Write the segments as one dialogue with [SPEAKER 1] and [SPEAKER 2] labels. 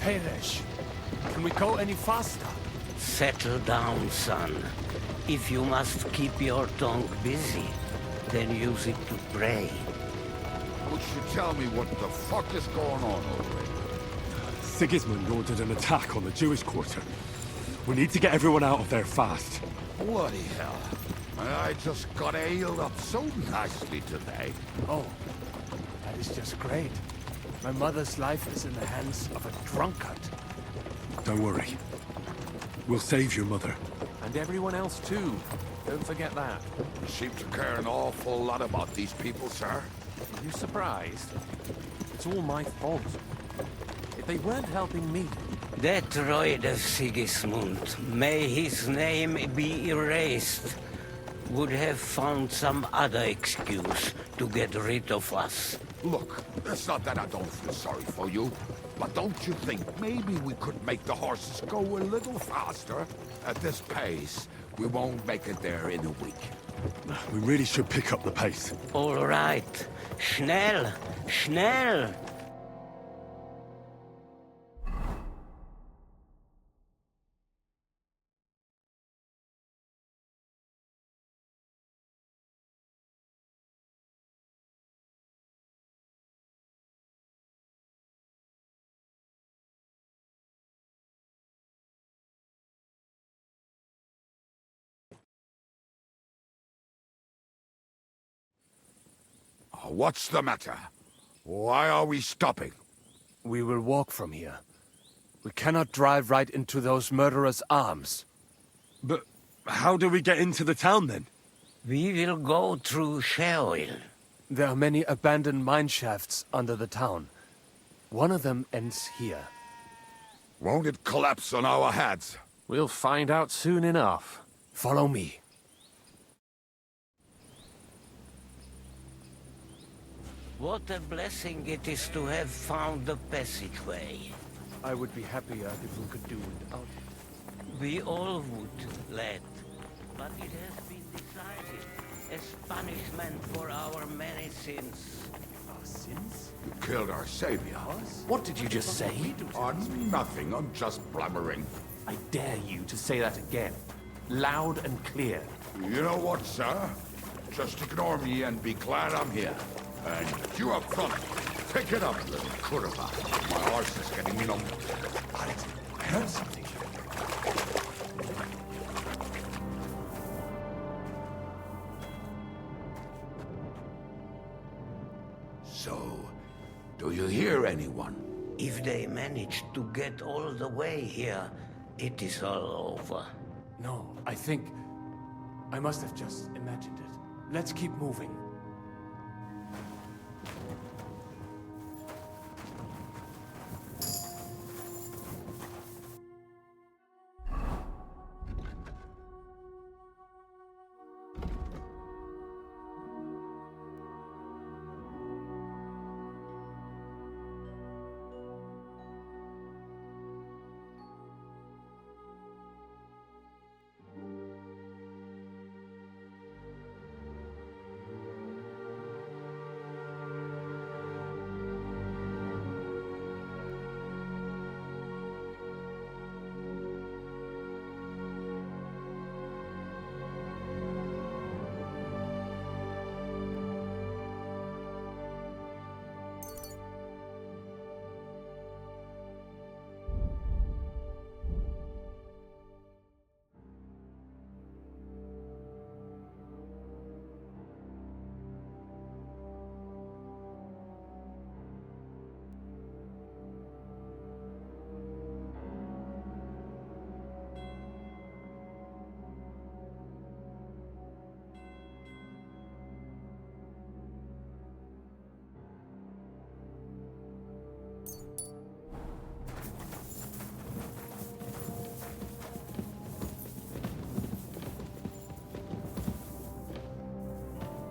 [SPEAKER 1] perish. Can we go any faster?
[SPEAKER 2] Settle down, son. If you must keep your tongue busy, then use it to pray.
[SPEAKER 3] Would you tell me what the fuck is going on over here?
[SPEAKER 4] Sigismund ordered an attack on the Jewish quarter. We need to get everyone out of there fast.
[SPEAKER 3] Bloody hell. I just got ailed up so nicely today.
[SPEAKER 1] Oh, that is just great. My mother's life is in the hands of a drunkard.
[SPEAKER 4] Don't worry. We'll save your mother.
[SPEAKER 5] And everyone else too. Don't forget that.
[SPEAKER 3] You seem to care an awful lot about these people, sir.
[SPEAKER 5] Are you surprised? It's all my fault. If they weren't helping me...
[SPEAKER 2] That droid of Sigismund, may his name be erased, would have found some other excuse to get rid of us.
[SPEAKER 3] Look, it's not that I don't feel sorry for you, but don't you think maybe we could make the horses go a little faster? At this pace, we won't make it there in a week.
[SPEAKER 4] We really should pick up the pace.
[SPEAKER 2] All right. Schnell! Schnell!
[SPEAKER 3] What's the matter? Why are we stopping?
[SPEAKER 1] We will walk from here. We cannot drive right into those murderers' arms.
[SPEAKER 4] But how do we get into the town then?
[SPEAKER 2] We will go through Sheol.
[SPEAKER 1] There are many abandoned mine shafts under the town. One of them ends here.
[SPEAKER 3] Won't it collapse on our heads?
[SPEAKER 5] We'll find out soon enough.
[SPEAKER 1] Follow me.
[SPEAKER 2] What a blessing it is to have found the passageway.
[SPEAKER 1] I would be happier if we could do without it.
[SPEAKER 2] We all would, lad. But it has been decided as punishment for our many sins.
[SPEAKER 1] Our sins?
[SPEAKER 3] You killed our savior.
[SPEAKER 5] What did you just say?
[SPEAKER 3] Nothing, I'm just blabbering.
[SPEAKER 5] I dare you to say that again. Loud and clear.
[SPEAKER 3] You know what, sir? Just ignore me and be glad I'm here. And you up front, pick it up, little kurva. My horse is getting numb.
[SPEAKER 1] Alex, I heard something.
[SPEAKER 3] So, do you hear anyone?
[SPEAKER 2] If they manage to get all the way here, it is all over.
[SPEAKER 1] No, I think... I must have just imagined it. Let's keep moving.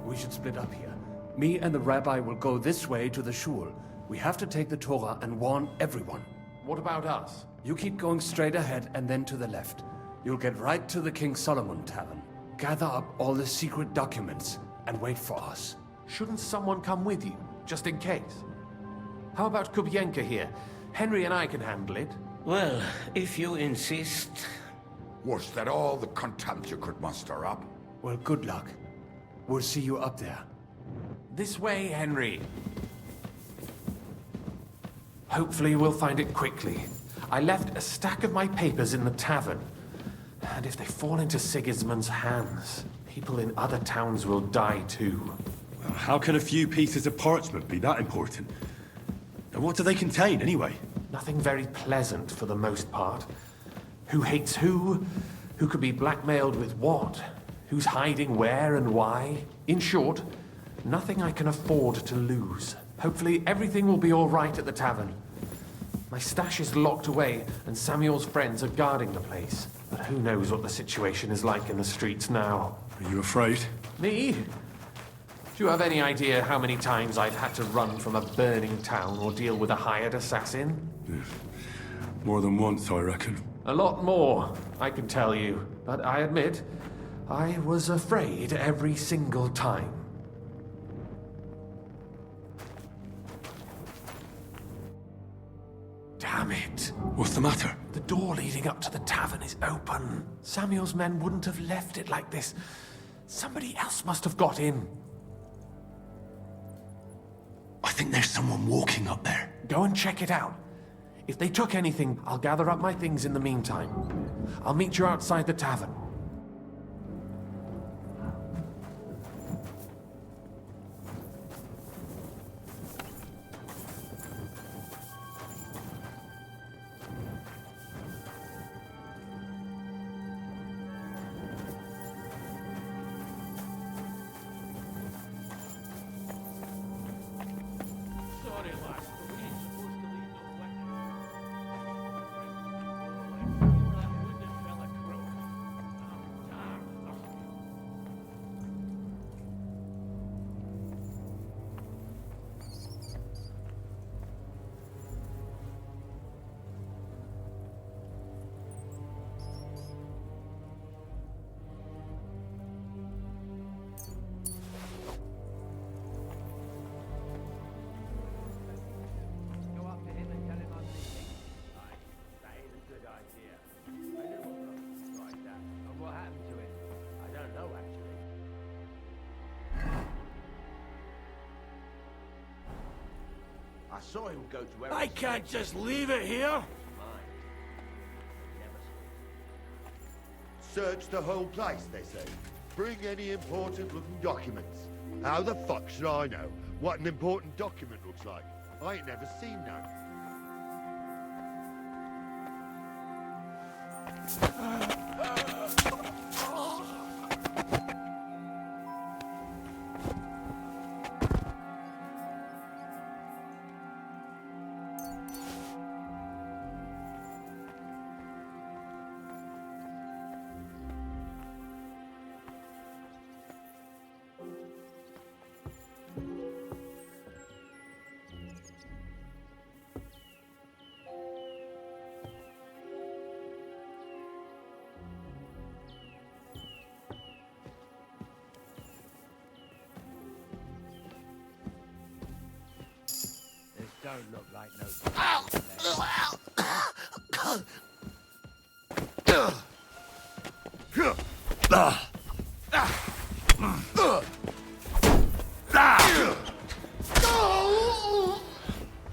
[SPEAKER 1] We should split up here. Me and the rabbi will go this way to the shul. We have to take the Torah and warn everyone.
[SPEAKER 5] What about us?
[SPEAKER 1] You keep going straight ahead and then to the left. You'll get right to the King Solomon Tavern. Gather up all the secret documents and wait for us.
[SPEAKER 5] Shouldn't someone come with you, just in case? How about Kubienka here? Henry and I can handle it.
[SPEAKER 2] Well, if you insist.
[SPEAKER 3] Was that all the contempt you could muster up?
[SPEAKER 1] Well, good luck. We'll see you up there.
[SPEAKER 5] This way, Henry. Hopefully we'll find it quickly. I left a stack of my papers in the tavern. And if they fall into Sigismund's hands, people in other towns will die too.
[SPEAKER 4] How can a few pieces of parchment be that important? And what do they contain, anyway?
[SPEAKER 5] Nothing very pleasant for the most part. Who hates who? Who could be blackmailed with what? Who's hiding where and why? In short, nothing I can afford to lose. Hopefully everything will be all right at the tavern. My stash is locked away, and Samuel's friends are guarding the place. But who knows what the situation is like in the streets now?
[SPEAKER 4] Are you afraid?
[SPEAKER 5] Me? Do you have any idea how many times I've had to run from a burning town or deal with a hired assassin?
[SPEAKER 4] More than once, I reckon.
[SPEAKER 5] A lot more, I can tell you. But I admit, I was afraid every single time. Damn it!
[SPEAKER 4] What's the matter?
[SPEAKER 5] The door leading up to the tavern is open. Samuel's men wouldn't have left it like this. Somebody else must have got in.
[SPEAKER 4] I think there's someone walking up there.
[SPEAKER 5] Go and check it out. If they took anything, I'll gather up my things in the meantime. I'll meet you outside the tavern.
[SPEAKER 6] I saw him go to where
[SPEAKER 7] I can't just leave it here.
[SPEAKER 6] Search the whole place, they say. Bring any important-looking documents. How the fuck should I know what an important document looks like? I ain't never seen none. Don't look like no...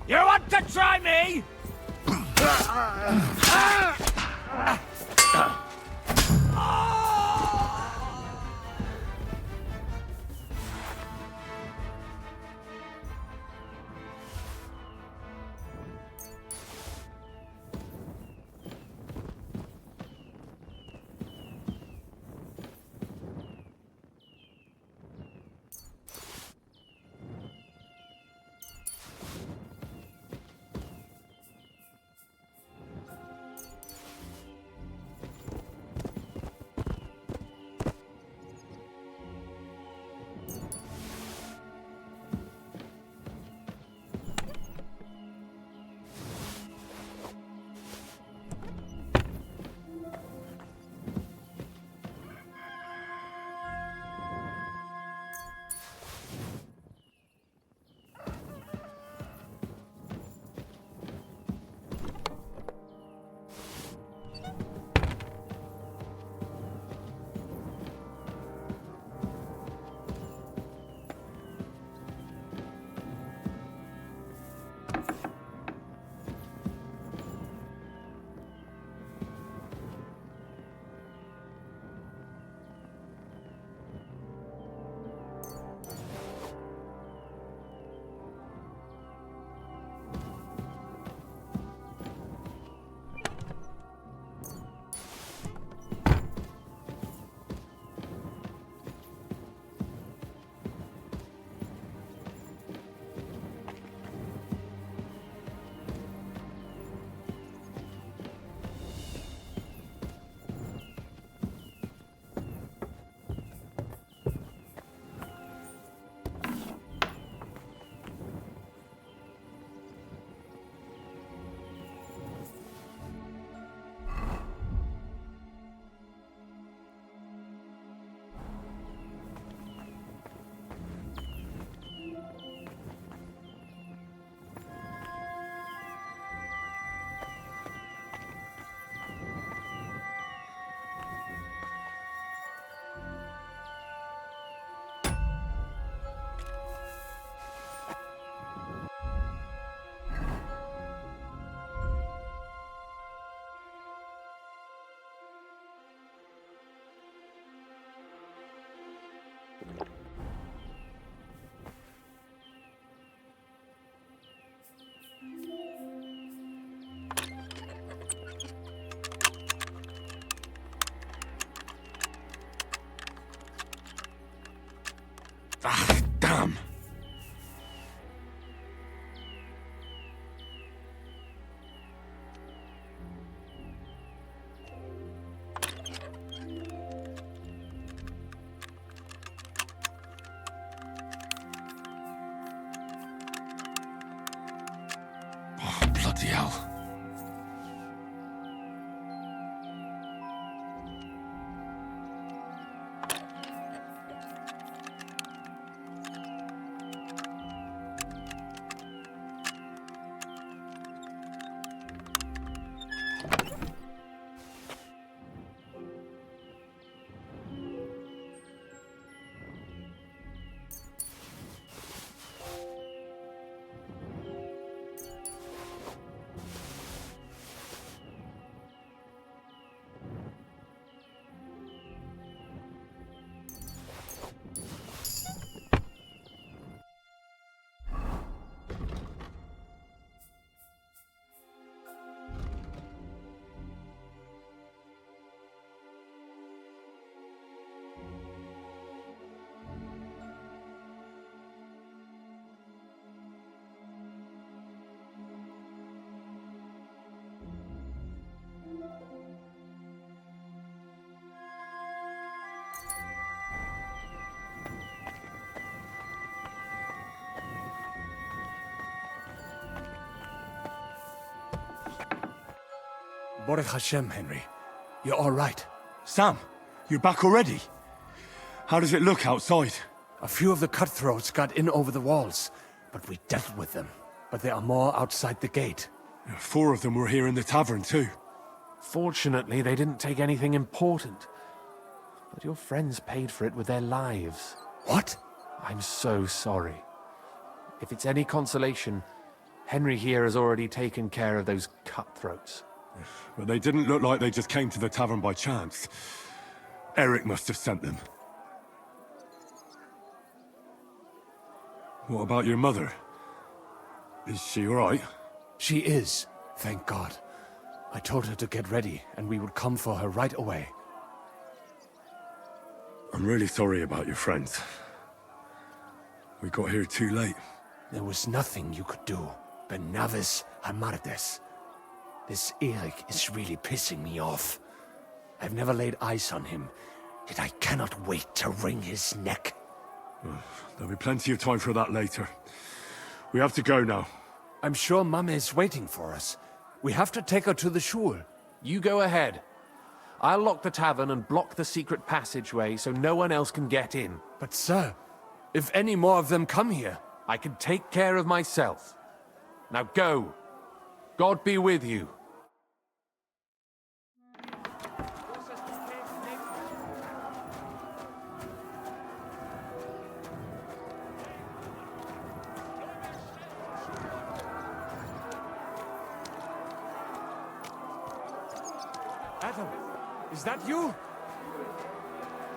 [SPEAKER 7] You want to try me?
[SPEAKER 4] Bloody hell.
[SPEAKER 1] Baruch Hashem, Henry. You're all right.
[SPEAKER 4] Sam, you're back already? How does it look outside?
[SPEAKER 1] A few of the cutthroats got in over the walls, but we dealt with them. But there are more outside the gate.
[SPEAKER 4] 4 of them were here in the tavern too.
[SPEAKER 5] Fortunately, they didn't take anything important. But your friends paid for it with their lives.
[SPEAKER 1] What?
[SPEAKER 5] I'm so sorry. If it's any consolation, Henry here has already taken care of those cutthroats.
[SPEAKER 4] But they didn't look like they just came to the tavern by chance. Eric must have sent them. What about your mother? Is she all right?
[SPEAKER 1] She is, thank God. I told her to get ready, and we would come for her right away.
[SPEAKER 4] I'm really sorry about your friends. We got here too late.
[SPEAKER 1] There was nothing you could do. Benavis Hamartes. This Eric is really pissing me off. I've never laid eyes on him, yet I cannot wait to wring his neck.
[SPEAKER 4] There'll be plenty of time for that later. We have to go now.
[SPEAKER 1] I'm sure Mama is waiting for us. We have to take her to the shul.
[SPEAKER 5] You go ahead. I'll lock the tavern and block the secret passageway so no one else can get in.
[SPEAKER 1] But sir, if any more of them come here...
[SPEAKER 5] I can take care of myself. Now go. God be with you.
[SPEAKER 1] Adam, is that you?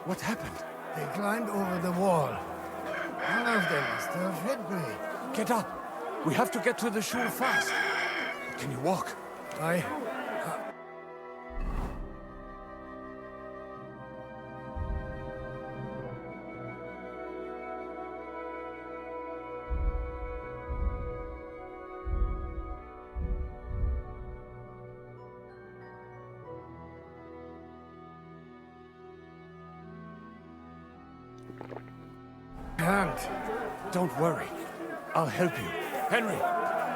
[SPEAKER 1] What happened?
[SPEAKER 8] They climbed over the wall. One of them is still fit me.
[SPEAKER 1] Get up. We have to get to the shul fast. Can you walk?
[SPEAKER 8] I... can't.
[SPEAKER 1] Don't worry. I'll help you. Henry,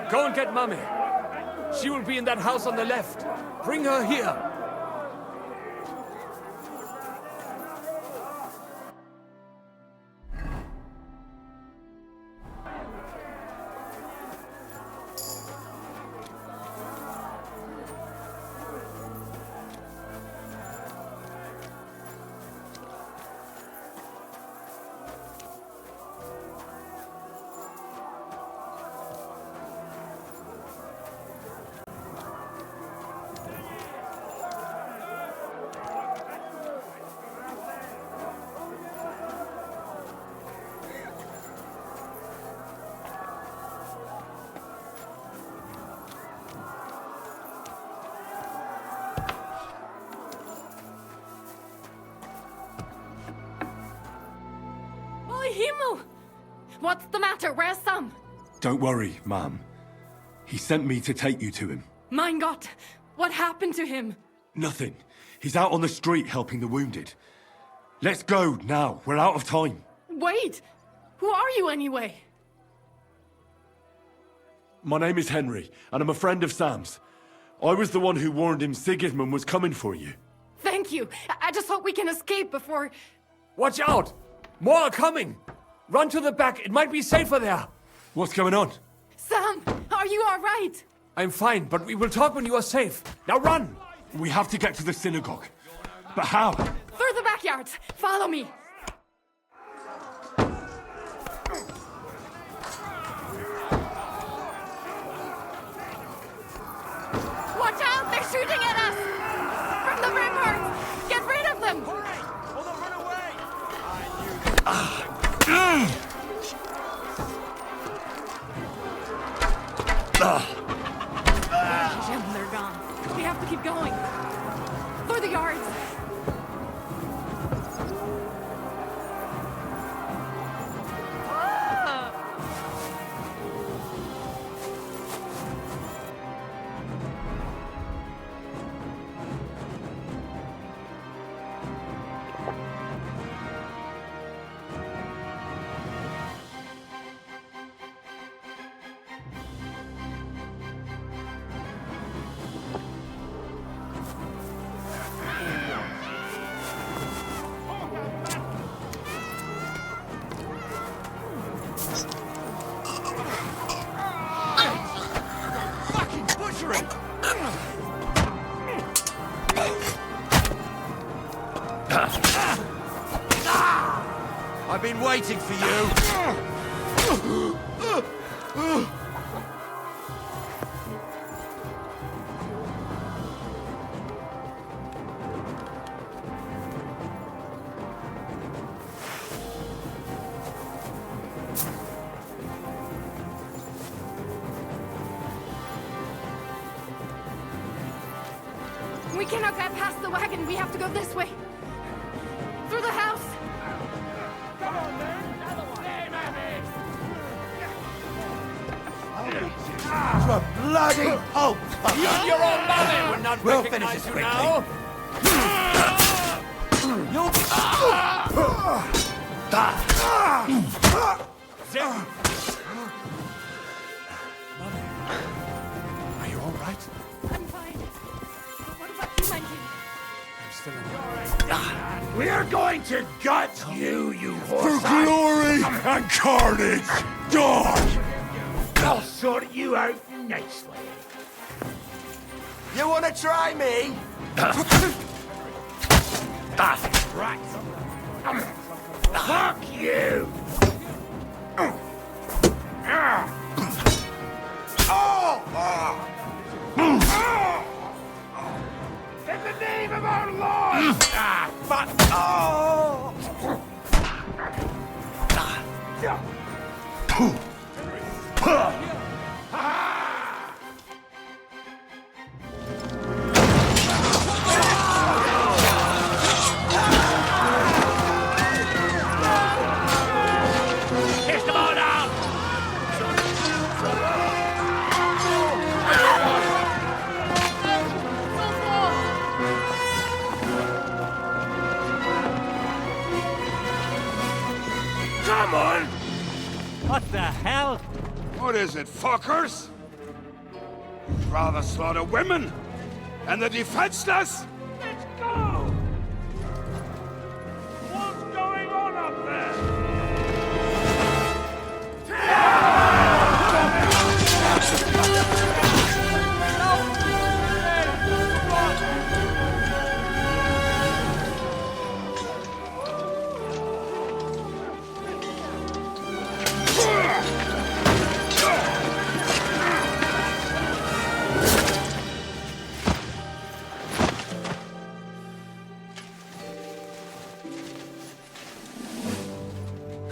[SPEAKER 1] go and get Mummy. She will be in that house on the left. Bring her here.
[SPEAKER 9] What's the matter? Where's Sam?
[SPEAKER 4] Don't worry, ma'am. He sent me to take you to him.
[SPEAKER 9] Mein Gott! What happened to him?
[SPEAKER 4] Nothing. He's out on the street helping the wounded. Let's go now. We're out of time.
[SPEAKER 9] Wait! Who are you anyway?
[SPEAKER 4] My name is Henry, and I'm a friend of Sam's. I was the one who warned him Sigismund was coming for you.
[SPEAKER 9] Thank you. I just hope we can escape before...
[SPEAKER 5] Watch out! More are coming! Run to the back, it might be safer there!
[SPEAKER 4] What's going on?
[SPEAKER 9] Sam, are you all right?
[SPEAKER 5] I'm fine, but we will talk when you are safe. Now run!
[SPEAKER 4] We have to get to the synagogue. But how?
[SPEAKER 9] Through the backyards. Follow me. Watch out! They're shooting at us! From the ramparts! Get rid of them! Jim, they're gone. We have to keep going. Through the yards.
[SPEAKER 1] I've been waiting for you.
[SPEAKER 9] We cannot get past the wagon. We have to go this way. Through the house.
[SPEAKER 7] Come on, man.
[SPEAKER 1] For bloody hope!
[SPEAKER 5] Use your own money! We're not
[SPEAKER 1] We'll
[SPEAKER 5] recognize
[SPEAKER 1] finish it
[SPEAKER 5] you now!
[SPEAKER 1] Are you all right?
[SPEAKER 9] I'm fine. But what about you, Mikey?
[SPEAKER 1] I'm still in.
[SPEAKER 7] We're going to gut you, you horse.
[SPEAKER 3] For glory and carnage, die!
[SPEAKER 7] I'll sort you out nicely.
[SPEAKER 1] You want to try me?
[SPEAKER 7] Right. Fuck you! In the name of our Lord! Kiss them all down! Come on!
[SPEAKER 2] What the hell?
[SPEAKER 3] What is it, fuckers? Rather slaughter women and the defenseless?
[SPEAKER 7] Let's go! What's going on up there?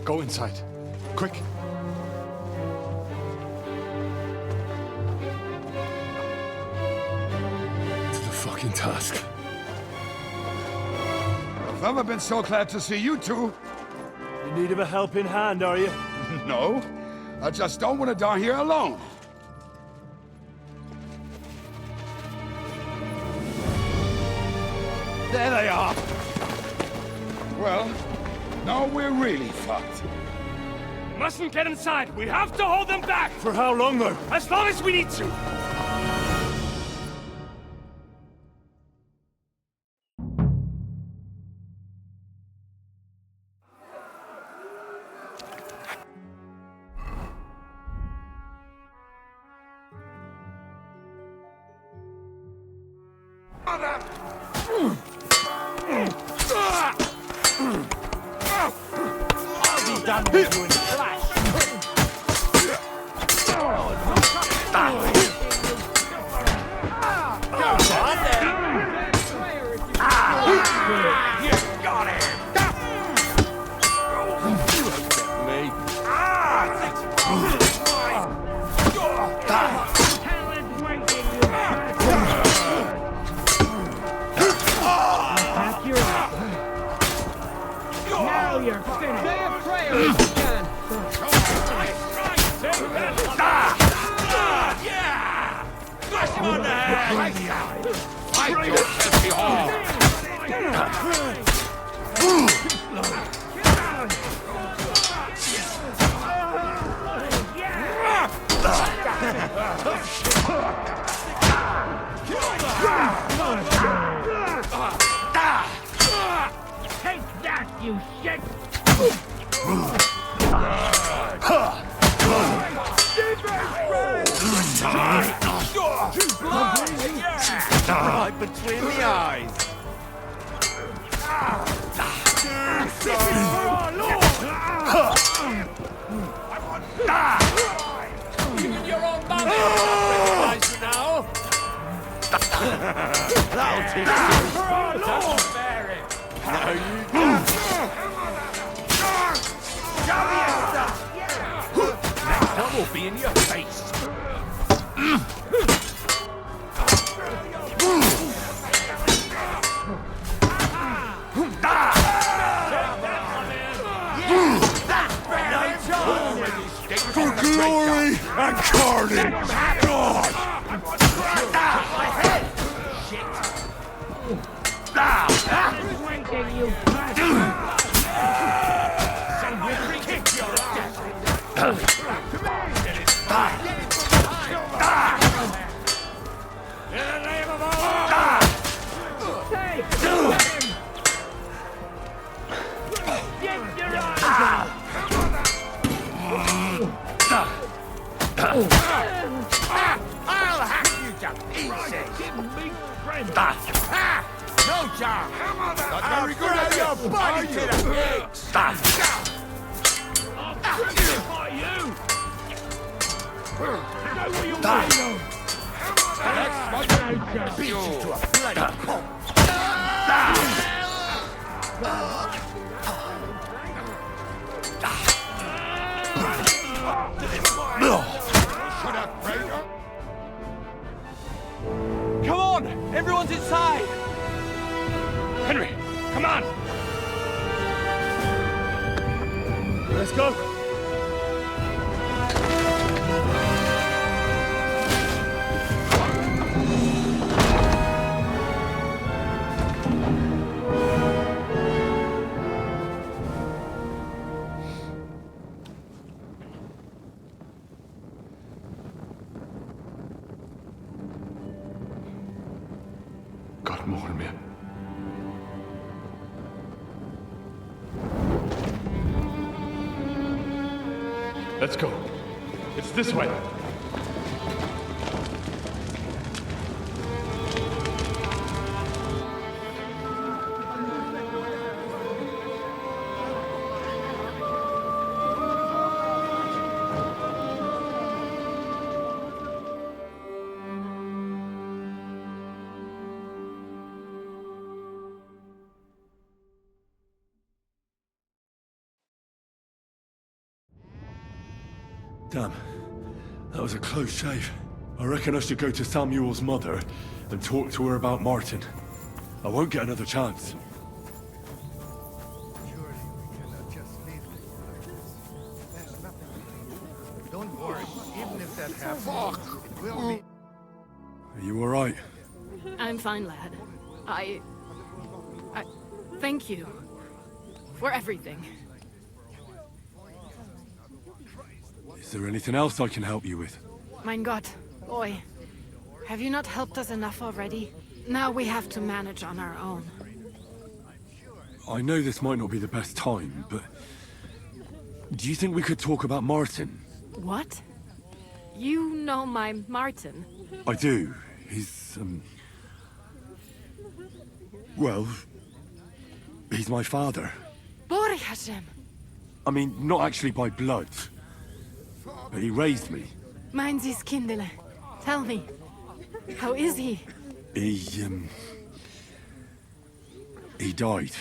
[SPEAKER 4] Go inside. Quick. To the fucking task.
[SPEAKER 3] I've never been so glad to see you two.
[SPEAKER 7] In need of a helping hand, are you?
[SPEAKER 3] No, I just don't want to die here alone. There they are. Well, now we're really fucked.
[SPEAKER 7] Mustn't get inside. We have to hold them back.
[SPEAKER 4] For how long, though?
[SPEAKER 7] As long as we need to.
[SPEAKER 10] I'll be done with you in a flash.
[SPEAKER 3] You got him!
[SPEAKER 10] Now you're finished. Say a prayer if you can.
[SPEAKER 3] Yeah! Smash him on the head! Fight your hefty arm!
[SPEAKER 10] Take that, you shit!
[SPEAKER 3] Right between the eyes!
[SPEAKER 10] Even your own mother recognize you now!
[SPEAKER 3] That'll teach you! No, you don't! Next one will be in your face!
[SPEAKER 4] For glory and carnage! God!
[SPEAKER 10] Wanking, you
[SPEAKER 3] I'll hack you to pieces! No job! Not very good at your body to the pigs! Next one, beat you to a bloody pulp!
[SPEAKER 7] Come on! Everyone's inside! Henry, come on!
[SPEAKER 4] Let's go! God mourn me. Let's go. It's this way. Damn. That was a close shave. I reckon I should go to Samuel's mother and talk to her about Martin. I won't get another chance.
[SPEAKER 8] Surely we cannot just leave it like this. There's nothing we can do. Don't worry. Even if that happens, it will be...
[SPEAKER 4] Are you alright?
[SPEAKER 9] I'm fine, lad. I thank you for everything.
[SPEAKER 4] Is there anything else I can help you with?
[SPEAKER 9] Mein Gott, boy. Have you not helped us enough already? Now we have to manage on our own.
[SPEAKER 4] I know this might not be the best time, but... do you think we could talk about Martin?
[SPEAKER 9] What? You know my Martin?
[SPEAKER 4] I do. He's, well... he's my father.
[SPEAKER 9] Bori Hashem!
[SPEAKER 4] I mean, not actually by blood. But he raised me.
[SPEAKER 9] Mein Sis Kindele. Tell me. How is he?
[SPEAKER 4] He died.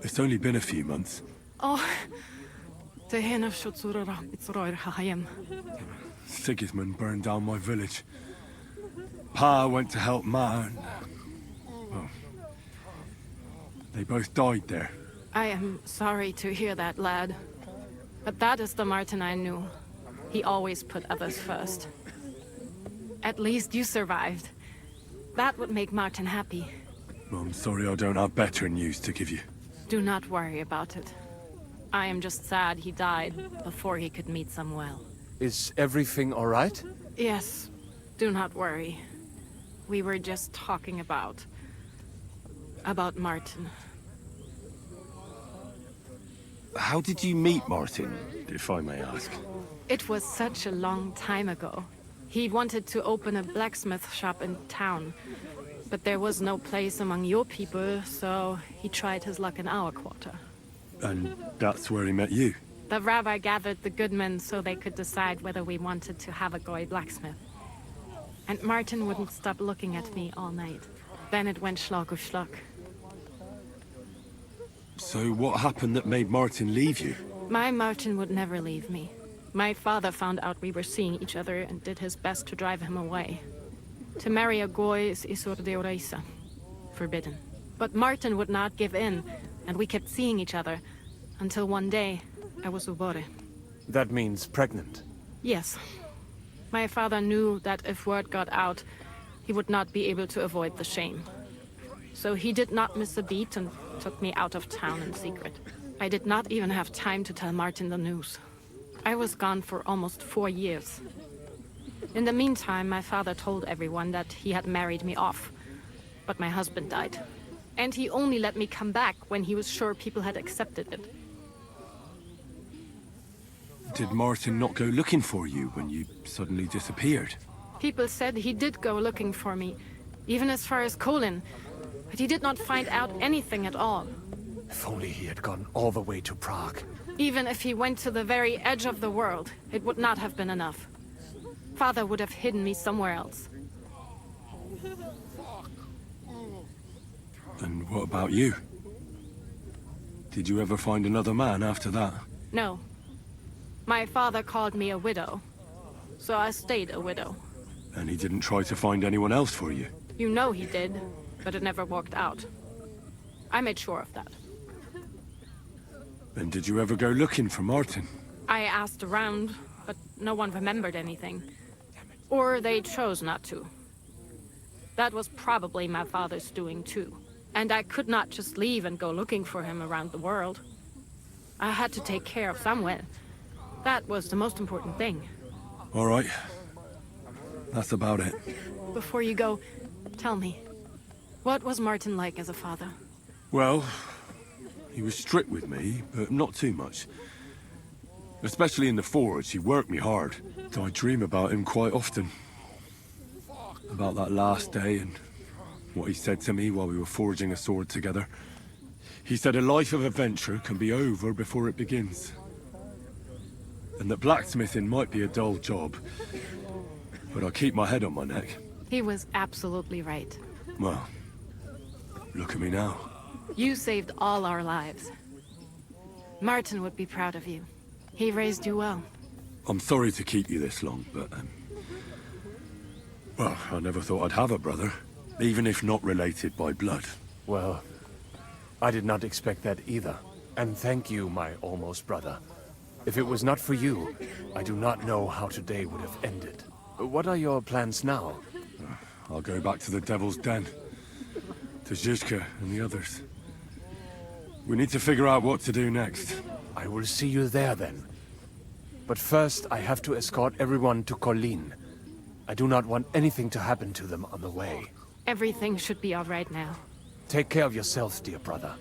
[SPEAKER 4] It's only been a few months.
[SPEAKER 9] Oh.
[SPEAKER 4] Sigismund burned down my village. Pa went to help Ma and... well... they both died there.
[SPEAKER 9] I am sorry to hear that, lad. But that is the Martin I knew. He always put others first. At least you survived. That would make Martin happy.
[SPEAKER 4] I'm sorry I don't have better news to give you.
[SPEAKER 9] Do not worry about it. I am just sad he died before he could meet some well.
[SPEAKER 1] Is everything all right?
[SPEAKER 9] Yes. Do not worry. We were just talking about Martin.
[SPEAKER 4] How did you meet Martin, if I may ask?
[SPEAKER 9] It was such a long time ago. He wanted to open a blacksmith shop in town, but there was no place among your people, so he tried his luck in our quarter.
[SPEAKER 4] And that's where he met you?
[SPEAKER 9] The rabbi gathered the good men so they could decide whether we wanted to have a goy blacksmith. And Martin wouldn't stop looking at me all night. Then it went schlag auf schlag.
[SPEAKER 4] So what happened that made Martin leave you?
[SPEAKER 9] My Martin would never leave me. My father found out we were seeing each other and did his best to drive him away. To marry a goy is isur deoraisa, forbidden. But Martin would not give in, and we kept seeing each other, until one day, I was ubore.
[SPEAKER 1] That means pregnant.
[SPEAKER 9] Yes. My father knew that if word got out, he would not be able to avoid the shame. So he did not miss a beat and took me out of town in secret. I did not even have time to tell Martin the news. I was gone for almost 4 years. In the meantime, my father told everyone that he had married me off. But my husband died. And he only let me come back when he was sure people had accepted it.
[SPEAKER 4] Did Martin not go looking for you when you suddenly disappeared?
[SPEAKER 9] People said he did go looking for me, even as far as Colin. But he did not find out anything at all.
[SPEAKER 1] If only he had gone all the way to Prague.
[SPEAKER 9] Even if he went to the very edge of the world, it would not have been enough. Father would have hidden me somewhere else.
[SPEAKER 4] And what about you? Did you ever find another man after that?
[SPEAKER 9] No. My father called me a widow, so I stayed a widow.
[SPEAKER 4] And he didn't try to find anyone else for you?
[SPEAKER 9] You know he did, but it never worked out. I made sure of that.
[SPEAKER 4] And did you ever go looking for Martin?
[SPEAKER 9] I asked around, but no one remembered anything. Or they chose not to. That was probably my father's doing too. And I could not just leave and go looking for him around the world. I had to take care of Samuel. That was the most important thing.
[SPEAKER 4] All right. That's about it.
[SPEAKER 9] Before you go, tell me, what was Martin like as a father?
[SPEAKER 4] Well, he was strict with me, but not too much. Especially in the forge, he worked me hard. I dream about him quite often. About that last day and what he said to me while we were forging a sword together. He said a life of adventure can be over before it begins. And that blacksmithing might be a dull job, but I keep my head on my neck.
[SPEAKER 9] He was absolutely right.
[SPEAKER 4] Well, look at me now.
[SPEAKER 9] You saved all our lives. Martin would be proud of you. He raised you well.
[SPEAKER 4] I'm sorry to keep you this long, but... well, I never thought I'd have a brother, even if not related by blood.
[SPEAKER 1] Well, I did not expect that either. And thank you, my almost brother. If it was not for you, I do not know how today would have ended. What are your plans now?
[SPEAKER 4] I'll go back to the Devil's Den. To Zizka and the others. We need to figure out what to do next.
[SPEAKER 1] I will see you there then. But first, I have to escort everyone to Colleen. I do not want anything to happen to them on the way.
[SPEAKER 9] Everything should be all right now.
[SPEAKER 1] Take care of yourself, dear brother.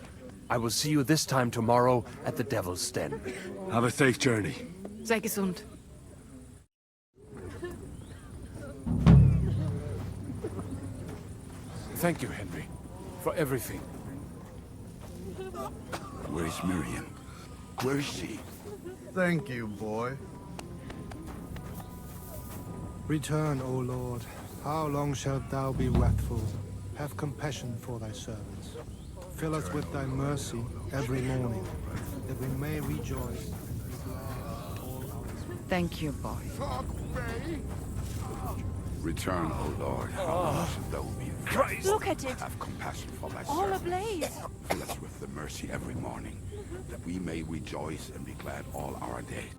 [SPEAKER 1] I will see you this time tomorrow at the Devil's Den.
[SPEAKER 4] Have a safe journey.
[SPEAKER 9] Sei gesund.
[SPEAKER 1] Thank you, Henry, for everything.
[SPEAKER 3] Where's Miriam? Where's she?
[SPEAKER 8] Thank you, boy.
[SPEAKER 11] Return, O Lord. How long shalt thou be wrathful? Have compassion for thy servants. Fill us with thy mercy every morning, that we may rejoice and be glad all our...
[SPEAKER 12] Thank you, boy.
[SPEAKER 3] Fuck me! Return, O Lord. How long shalt thou be wrathful?
[SPEAKER 12] Look at it!
[SPEAKER 3] Have compassion for thy
[SPEAKER 12] All
[SPEAKER 3] servants.
[SPEAKER 12] ablaze!
[SPEAKER 3] Fill us with the mercy every morning, that we may rejoice and be glad all our days.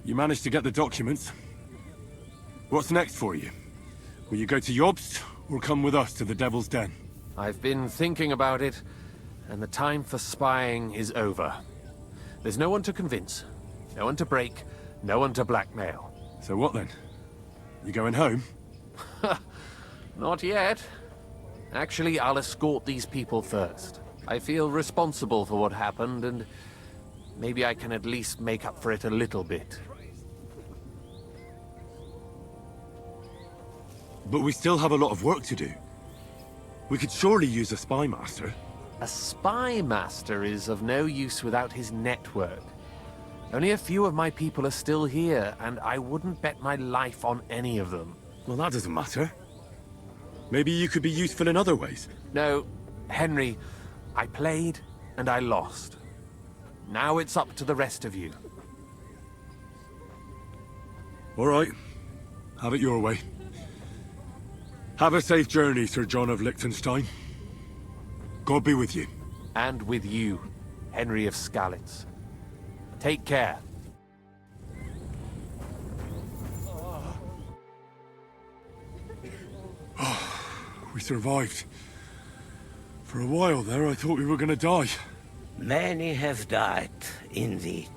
[SPEAKER 4] You managed to get the documents. What's next for you? Will you go to Jobst, or come with us to the Devil's Den?
[SPEAKER 5] I've been thinking about it, and the time for spying is over. There's no one to convince, no one to break, no one to blackmail.
[SPEAKER 4] So what then? You going home?
[SPEAKER 5] Not yet. Actually, I'll escort these people first. I feel responsible for what happened, and maybe I can at least make up for it a little bit.
[SPEAKER 4] But we still have a lot of work to do. We could surely use a spy master.
[SPEAKER 5] A spy master is of no use without his network. Only a few of my people are still here, and I wouldn't bet my life on any of them.
[SPEAKER 4] Well, that doesn't matter. Maybe you could be useful in other ways.
[SPEAKER 5] No, Henry, I played and I lost. Now it's up to the rest of you.
[SPEAKER 4] All right. Have it your way. Have a safe journey, Sir John of Liechtenstein. God be with you.
[SPEAKER 5] And with you, Henry of Skalitz. Take care.
[SPEAKER 4] We survived. For a while there, I thought we were gonna die.
[SPEAKER 2] Many have died, indeed.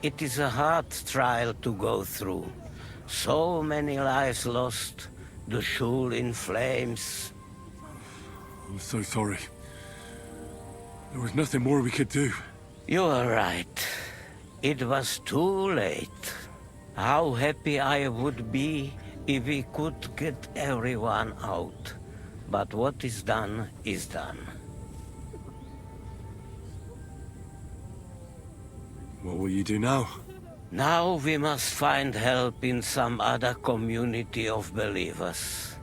[SPEAKER 2] It is a hard trial to go through. So many lives lost, the shul in flames.
[SPEAKER 4] I'm so sorry. There was nothing more we could do.
[SPEAKER 2] You are right. It was too late. How happy I would be if we could get everyone out. But what is done is done.
[SPEAKER 4] What will you do now?
[SPEAKER 2] Now we must find help in some other community of believers.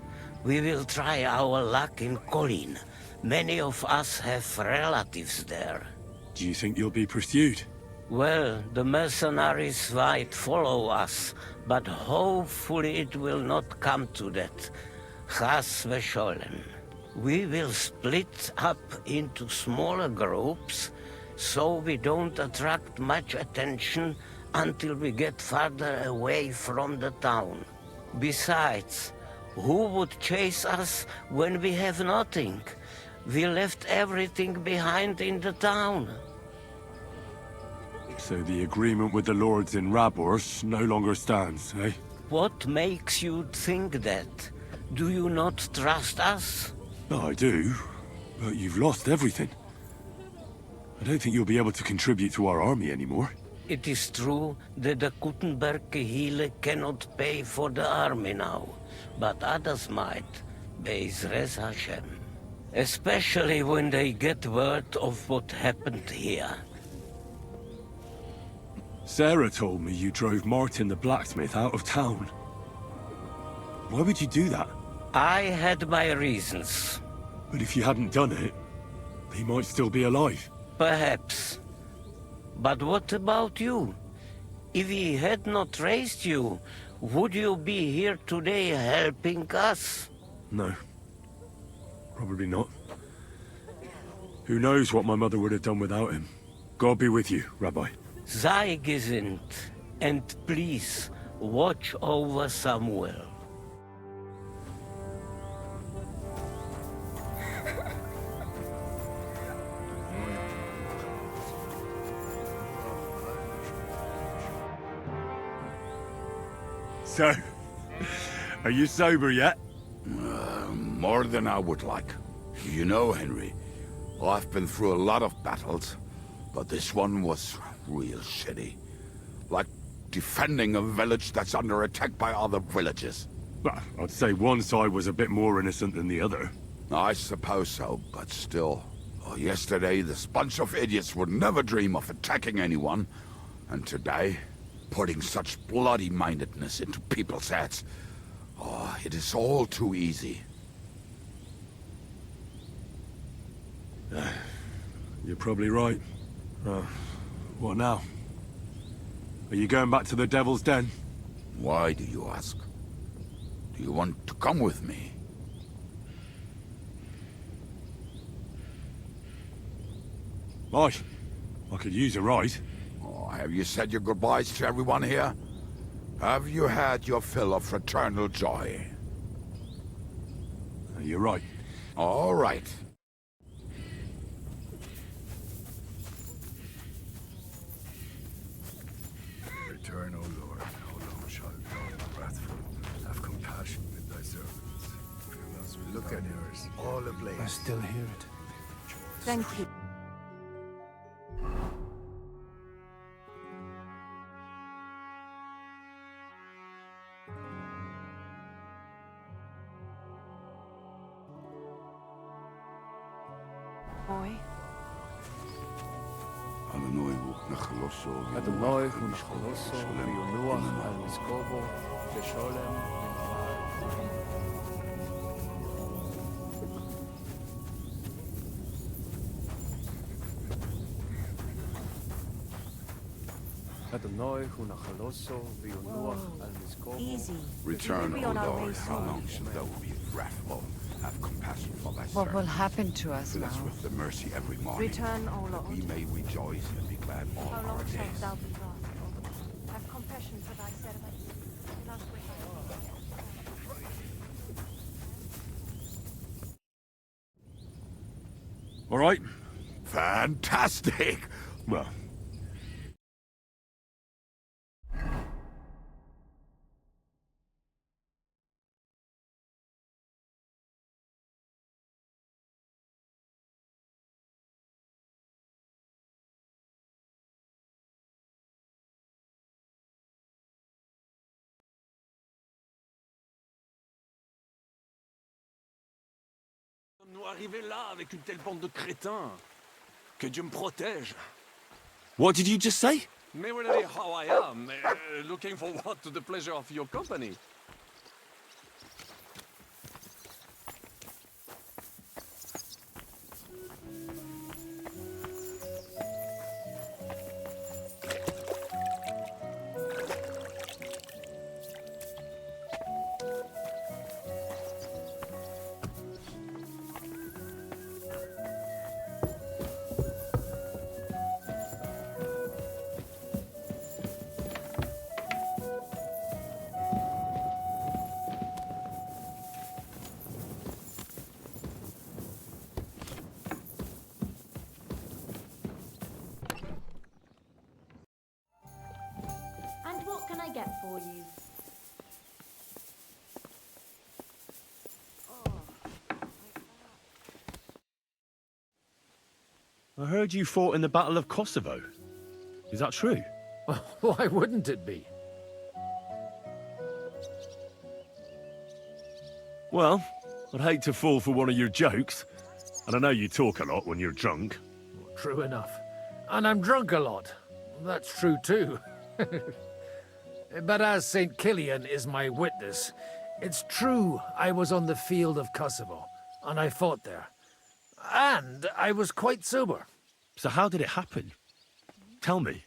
[SPEAKER 2] We will try our luck in Colleen. Many of us have relatives there.
[SPEAKER 4] Do you think you'll be pursued?
[SPEAKER 2] Well, the mercenaries might follow us, but hopefully it will not come to that. Chas v'sholem. We will split up into smaller groups, so we don't attract much attention until we get farther away from the town. Besides, who would chase us when we have nothing? We left everything behind in the town.
[SPEAKER 4] So the agreement with the lords in Rabors no longer stands, eh?
[SPEAKER 2] What makes you think that? Do you not trust us?
[SPEAKER 4] I do, but you've lost everything. I don't think you'll be able to contribute to our army anymore.
[SPEAKER 2] It is true that the Gutenberg Kehile cannot pay for the army now, but others might, Be'ezras Hashem. Especially when they get word of what happened here.
[SPEAKER 4] Sarah told me you drove Martin the blacksmith out of town. Why would you do that?
[SPEAKER 2] I had my reasons.
[SPEAKER 4] But if you hadn't done it, he might still be alive.
[SPEAKER 2] Perhaps. But what about you? If he had not raised you, would you be here today helping us?
[SPEAKER 4] No. Probably not. Who knows what my mother would have done without him. God be with you, Rabbi.
[SPEAKER 2] Sei gesinnt, and please, watch over Samuel.
[SPEAKER 4] So, are you sober yet?
[SPEAKER 3] More than I would like. You know, Henry, I've been through a lot of battles, but this one was real shitty. Like defending a village that's under attack by other villages.
[SPEAKER 4] Well, I'd say one side was a bit more innocent than the other.
[SPEAKER 3] I suppose so, but still. Oh, yesterday, this bunch of idiots would never dream of attacking anyone. And today, putting such bloody-mindedness into people's heads. Oh, it is all too easy.
[SPEAKER 4] You're probably right. What now? Are you going back to the Devil's Den?
[SPEAKER 3] Why do you ask? Do you want to come with me?
[SPEAKER 4] I could use a ride.
[SPEAKER 3] Oh, have you said your goodbyes to everyone here? Have you had your fill of fraternal joy?
[SPEAKER 4] You're right.
[SPEAKER 3] All right.
[SPEAKER 8] Return, O Lord. How long shalt thou be wrathful? Have compassion with thy servants. Fill us with Look at yours, all ablaze.
[SPEAKER 11] I still hear it.
[SPEAKER 12] Thank you. Boy.
[SPEAKER 13] אדוני הוא נחלוסו ויונוח על מזקובו בשולם אדוני הוא נחלוסו ויונוח על מזקובו.
[SPEAKER 3] Return, O Lord. How long shalt thou be wrathful? Have compassion for thy servants.
[SPEAKER 12] What will happen to us
[SPEAKER 3] Fill
[SPEAKER 12] now?
[SPEAKER 3] us with the mercy every morning.
[SPEAKER 12] Return, O
[SPEAKER 3] that we
[SPEAKER 12] Lord.
[SPEAKER 3] may rejoice and be glad all
[SPEAKER 12] How
[SPEAKER 3] our
[SPEAKER 12] long shalt
[SPEAKER 3] days.
[SPEAKER 12] thou be wrathful? Have compassion for thy servants. Fill us with
[SPEAKER 4] All right?
[SPEAKER 3] Fantastic!
[SPEAKER 4] Well,
[SPEAKER 10] Nous arriver là avec une telle bande de crétins. Que Dieu me protège.
[SPEAKER 4] what did you just say?
[SPEAKER 10] Merely how I am, looking forward to the pleasure of your company.
[SPEAKER 14] And what can I get for you?
[SPEAKER 4] I heard you fought in the Battle of Kosovo. Is that true?
[SPEAKER 14] Why wouldn't it be?
[SPEAKER 4] Well, I'd hate to fall for one of your jokes. And I know you talk a lot when you're drunk.
[SPEAKER 14] True enough. And I'm drunk a lot. That's true too. But as St. Killian is my witness, it's true I was on the field of Kosovo, and I fought there. And I was quite sober.
[SPEAKER 4] So how did it happen? Tell me.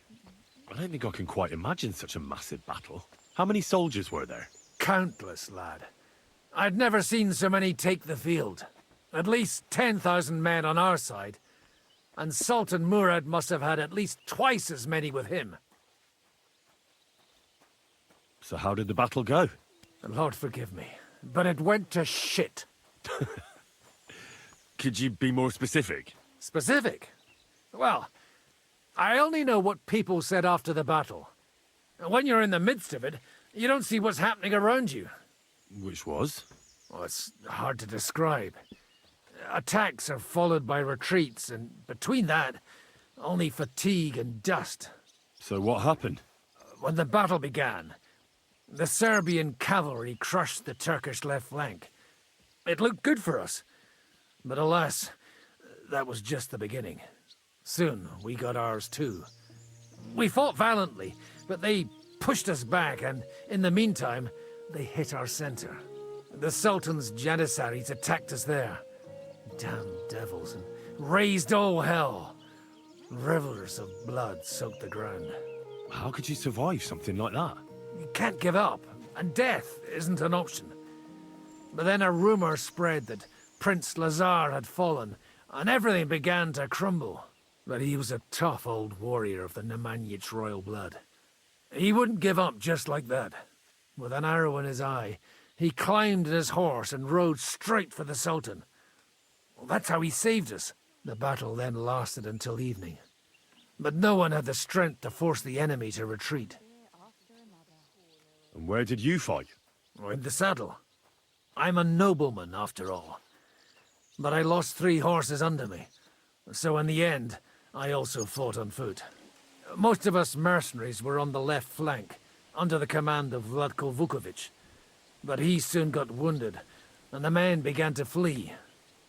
[SPEAKER 4] I don't think I can quite imagine such a massive battle. How many soldiers were there?
[SPEAKER 14] Countless, lad. I'd never seen so many take the field. At least 10,000 men on our side. And Sultan Murad must have had at least twice as many with him.
[SPEAKER 4] So how did the battle go?
[SPEAKER 14] Lord forgive me, but it went to shit.
[SPEAKER 4] Could you be more specific?
[SPEAKER 14] Specific? Well, I only know what people said after the battle. When you're in the midst of it, you don't see what's happening around you.
[SPEAKER 4] Which was?
[SPEAKER 14] Oh, it's hard to describe. Attacks are followed by retreats, and between that, only fatigue and dust.
[SPEAKER 4] So what happened?
[SPEAKER 14] When the battle began, the Serbian cavalry crushed the Turkish left flank. It looked good for us, but alas, that was just the beginning. Soon, we got ours too. We fought valiantly, but they pushed us back, and in the meantime, they hit our center. The Sultan's Janissaries attacked us there. Damn devils, and raised all hell. Rivers of blood soaked the ground.
[SPEAKER 4] How could you survive something like that?
[SPEAKER 14] You can't give up, and death isn't an option. But then a rumor spread that Prince Lazar had fallen, and everything began to crumble. But he was a tough old warrior of the Nemanjic royal blood. He wouldn't give up just like that. With an arrow in his eye, he climbed his horse and rode straight for the Sultan. Well, that's how he saved us. The battle then lasted until evening. But no one had the strength to force the enemy to retreat.
[SPEAKER 4] And where did you fight?
[SPEAKER 14] In the saddle. I'm a nobleman, after all. But I lost 3 horses under me. So in the end, I also fought on foot. Most of us mercenaries were on the left flank, under the command of Vlatko Vukovic. But he soon got wounded, and the men began to flee.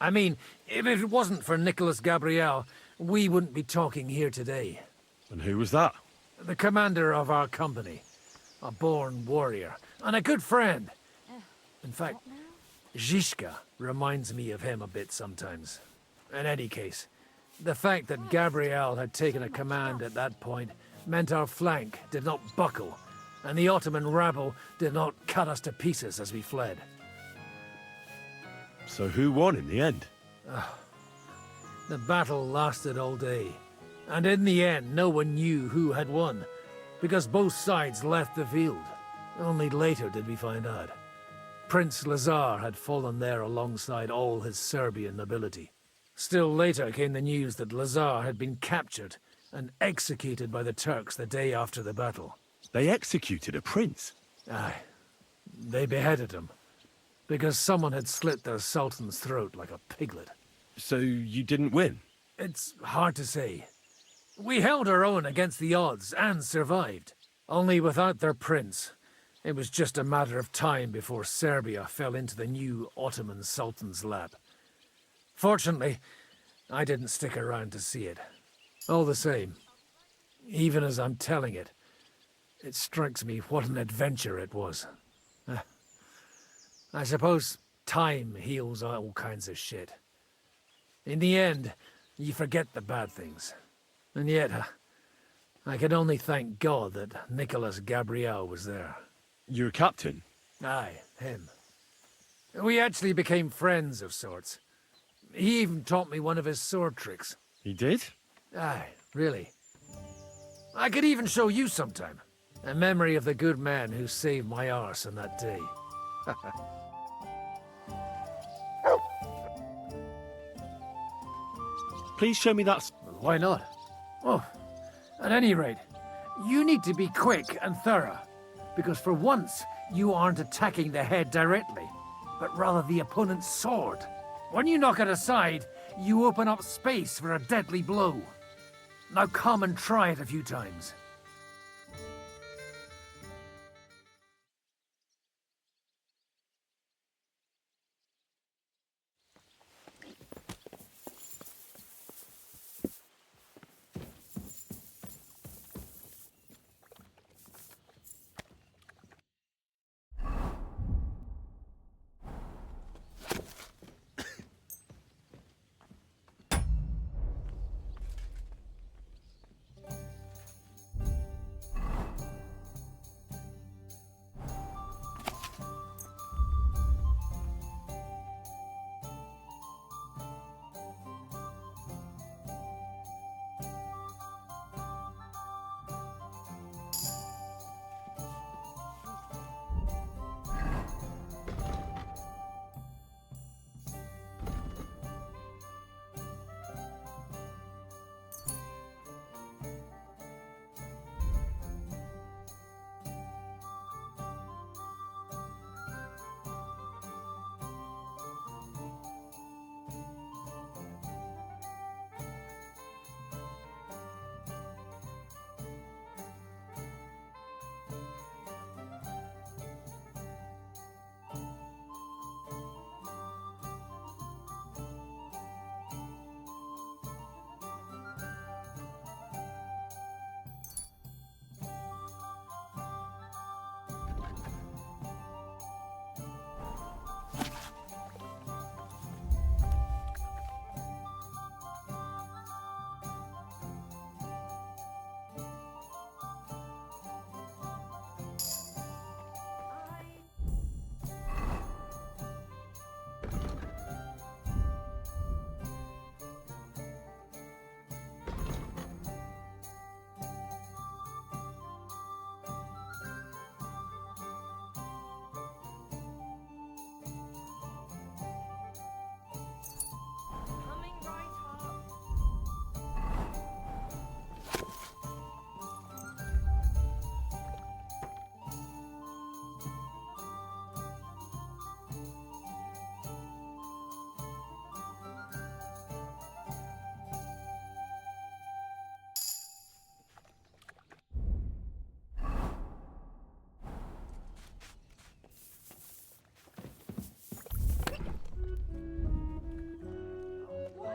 [SPEAKER 14] I mean, if it wasn't for Nicholas Gabriel, we wouldn't be talking here today.
[SPEAKER 4] And who was that?
[SPEAKER 14] The commander of our company. A born warrior, and a good friend. In fact, Zizka reminds me of him a bit sometimes. In any case, the fact that Gabriel had taken a command at that point meant our flank did not buckle, and the Ottoman rabble did not cut us to pieces as we fled.
[SPEAKER 4] So who won in the end?
[SPEAKER 14] The battle lasted all day, and in the end no one knew who had won, because both sides left the field. Only later did we find out. Prince Lazar had fallen there alongside all his Serbian nobility. Still later came the news that Lazar had been captured and executed by the Turks the day after the battle.
[SPEAKER 4] They executed a prince?
[SPEAKER 14] Aye. They beheaded him, because someone had slit their sultan's throat like a piglet.
[SPEAKER 4] So you didn't win?
[SPEAKER 14] It's hard to say. We held our own against the odds and survived. Only without their prince, it was just a matter of time before Serbia fell into the new Ottoman sultan's lap. Fortunately, I didn't stick around to see it. All the same, even as I'm telling it, it strikes me what an adventure it was. I suppose time heals all kinds of shit. In the end, you forget the bad things. And yet, I can only thank God that Nicholas Gabriel was there.
[SPEAKER 4] Your captain?
[SPEAKER 14] Aye, him. We actually became friends of sorts. He even taught me one of his sword tricks.
[SPEAKER 4] He did?
[SPEAKER 14] Aye, really. I could even show you sometime. A memory of the good man who saved my arse on that day.
[SPEAKER 4] Please show me that.
[SPEAKER 14] Why not? Oh, at any rate, you need to be quick and thorough. Because for once, you aren't attacking the head directly, but rather the opponent's sword. When you knock it aside, You open up space for a deadly blow. Now come and try it a few times.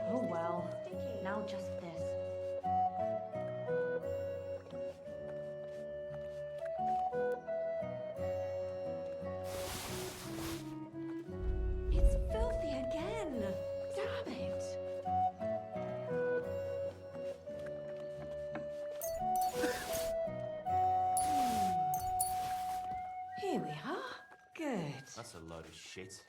[SPEAKER 15] Oh well, now just this. It's filthy again! Damn it! Here we are. Good.
[SPEAKER 16] That's a load of shit.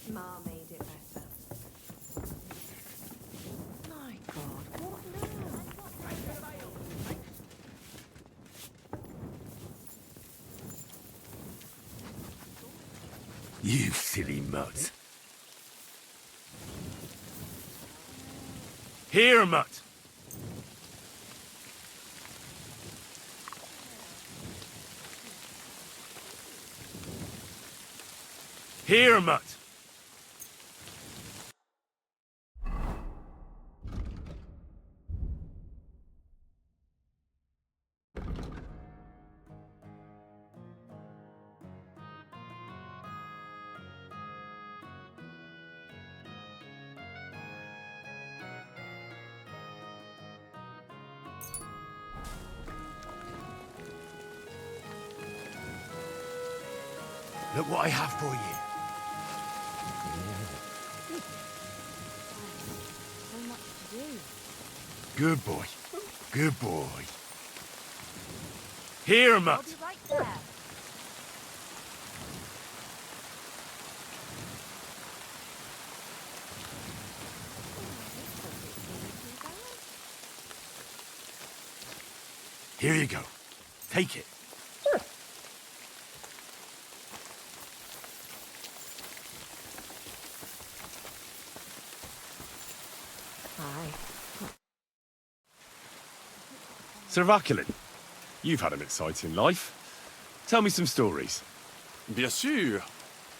[SPEAKER 15] Ma made it better. My God, what now?
[SPEAKER 4] You silly mutt. Here, mutt! Here, mutt!
[SPEAKER 1] Look what I have for you.
[SPEAKER 12] So much to do.
[SPEAKER 4] Good boy. Good boy. Here, mutt!
[SPEAKER 12] I'll be right there.
[SPEAKER 4] Here you go. Take it.
[SPEAKER 15] Aye.
[SPEAKER 4] Sir Vaculin, you've had an exciting life. Tell me some stories.
[SPEAKER 10] Bien sûr.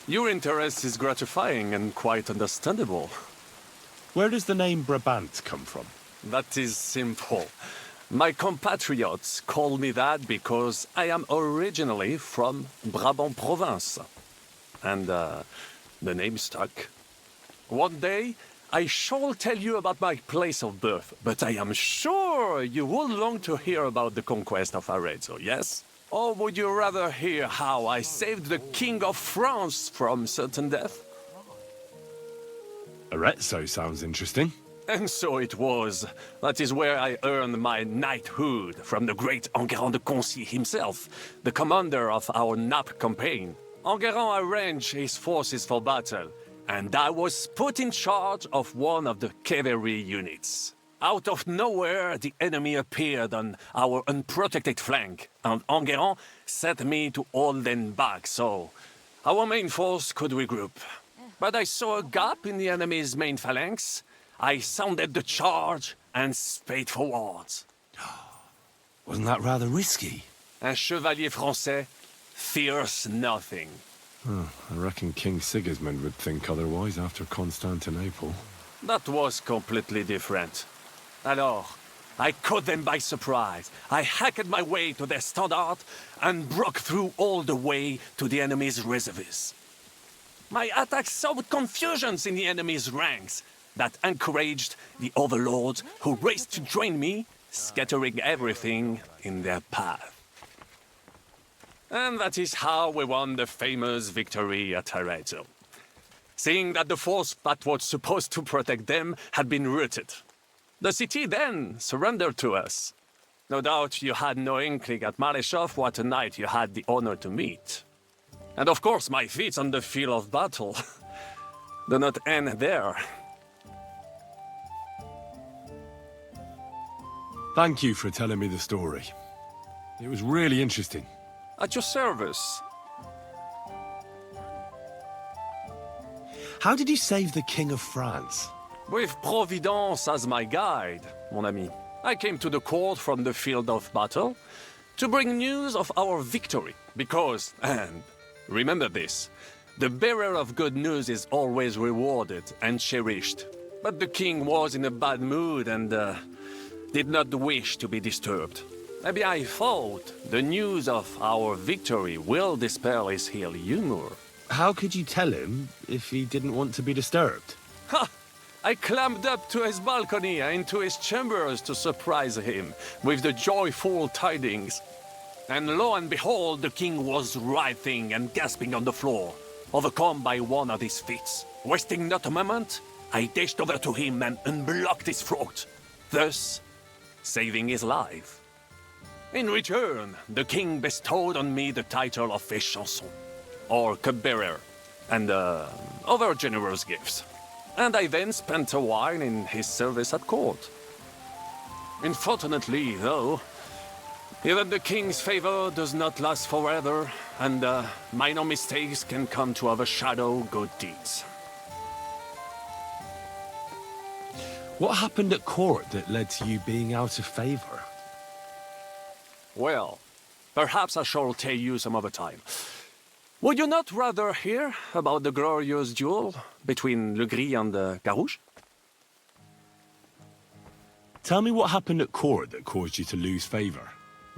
[SPEAKER 10] Your interest is gratifying and quite understandable.
[SPEAKER 4] Where does the name Brabant come from?
[SPEAKER 10] That is simple. My compatriots call me that because I am originally from Brabant province. And, the name stuck. One day, I shall tell you about my place of birth, but I am sure you will long to hear about the conquest of Arezzo, yes? Or would you rather hear how I saved the King of France from certain death?
[SPEAKER 4] Arezzo sounds interesting.
[SPEAKER 10] And so it was. That is where I earned my knighthood from the great Enguerrand de Concy himself, the commander of our Naples campaign. Enguerrand arranged his forces for battle, and I was put in charge of one of the cavalry units. Out of nowhere, the enemy appeared on our unprotected flank, and Enguerrand set me to hold them back so our main force could regroup. But I saw a gap in the enemy's main phalanx. I sounded the charge and sped forwards.
[SPEAKER 4] Wasn't that rather risky?
[SPEAKER 10] Un chevalier français fears nothing.
[SPEAKER 4] Oh, I reckon King Sigismund would think otherwise after Constantinople.
[SPEAKER 10] That was completely different. Alors, I caught them by surprise. I hacked my way to their standard and broke through all the way to the enemy's reserves. My attack sowed confusions in the enemy's ranks that encouraged the overlords who raced to join me, scattering everything in their path. And that is how we won the famous victory at Arezzo. Seeing that the force that was supposed to protect them had been routed. The city then surrendered to us. No doubt you had no inkling at Maleshov what a knight you had the honor to meet. And of course my feats on the field of battle do not end there.
[SPEAKER 4] Thank you for telling me the story. It was really interesting.
[SPEAKER 10] At your service.
[SPEAKER 4] How did you save the King of France?
[SPEAKER 10] With Providence as my guide, mon ami. I came to the court from the field of battle to bring news of our victory. Because, and remember this, the bearer of good news is always rewarded and cherished. But the king was in a bad mood and did not wish to be disturbed. Maybe I thought the news of our victory will dispel his ill humor.
[SPEAKER 4] How could you tell him if he didn't want to be disturbed?
[SPEAKER 10] Ha! I climbed up to his balcony and into his chambers to surprise him with the joyful tidings. And lo and behold, the king was writhing and gasping on the floor, overcome by one of his fits. Wasting not a moment, I dashed over to him and unblocked his throat, thus saving his life. In return, the king bestowed on me the title of Échanson, or cupbearer, and other generous gifts. And I then spent a while in his service at court. Unfortunately, though, even the king's favor does not last forever, and minor mistakes can come to overshadow good deeds.
[SPEAKER 4] What happened at court that led to you being out of favor?
[SPEAKER 10] Well, perhaps I shall tell you some other time. Would you not rather hear about the glorious duel between Le Gris and Carouge?
[SPEAKER 4] Tell me what happened at court that caused you to lose favor.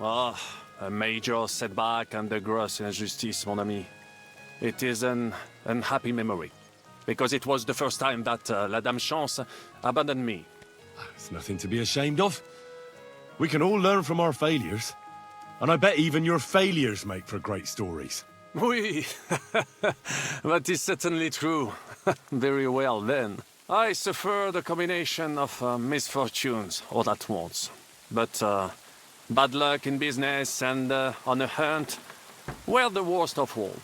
[SPEAKER 10] Ah, a major setback and a gross injustice, mon ami. It is an unhappy memory, because it was the first time that La Dame Chance abandoned me.
[SPEAKER 4] It's nothing to be ashamed of. We can all learn from our failures. And I bet even your failures make for great stories.
[SPEAKER 10] Oui, that is certainly true. Very well then. I suffered a combination of misfortunes all at once. But bad luck in business and on a hunt were the worst of all.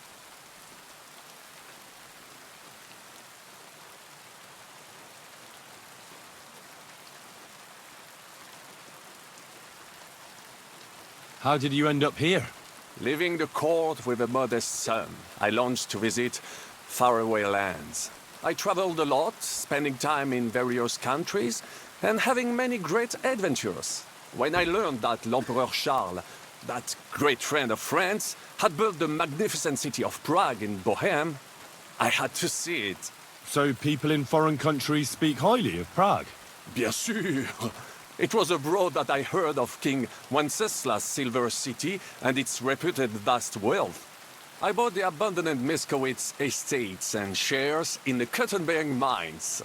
[SPEAKER 4] How did you end up here?
[SPEAKER 10] Leaving the court with a modest sum, I launched to visit faraway lands. I traveled a lot, spending time in various countries, and having many great adventures. When I learned that l'Empereur Charles, that great friend of France, had built the magnificent city of Prague in Bohème, I had to see it.
[SPEAKER 4] So people in foreign countries speak highly of Prague?
[SPEAKER 10] Bien sûr! It was abroad that I heard of King Wenceslas' Silver City and its reputed vast wealth. I bought the abandoned Miskowitz estates and shares in the Kuttenberg mines.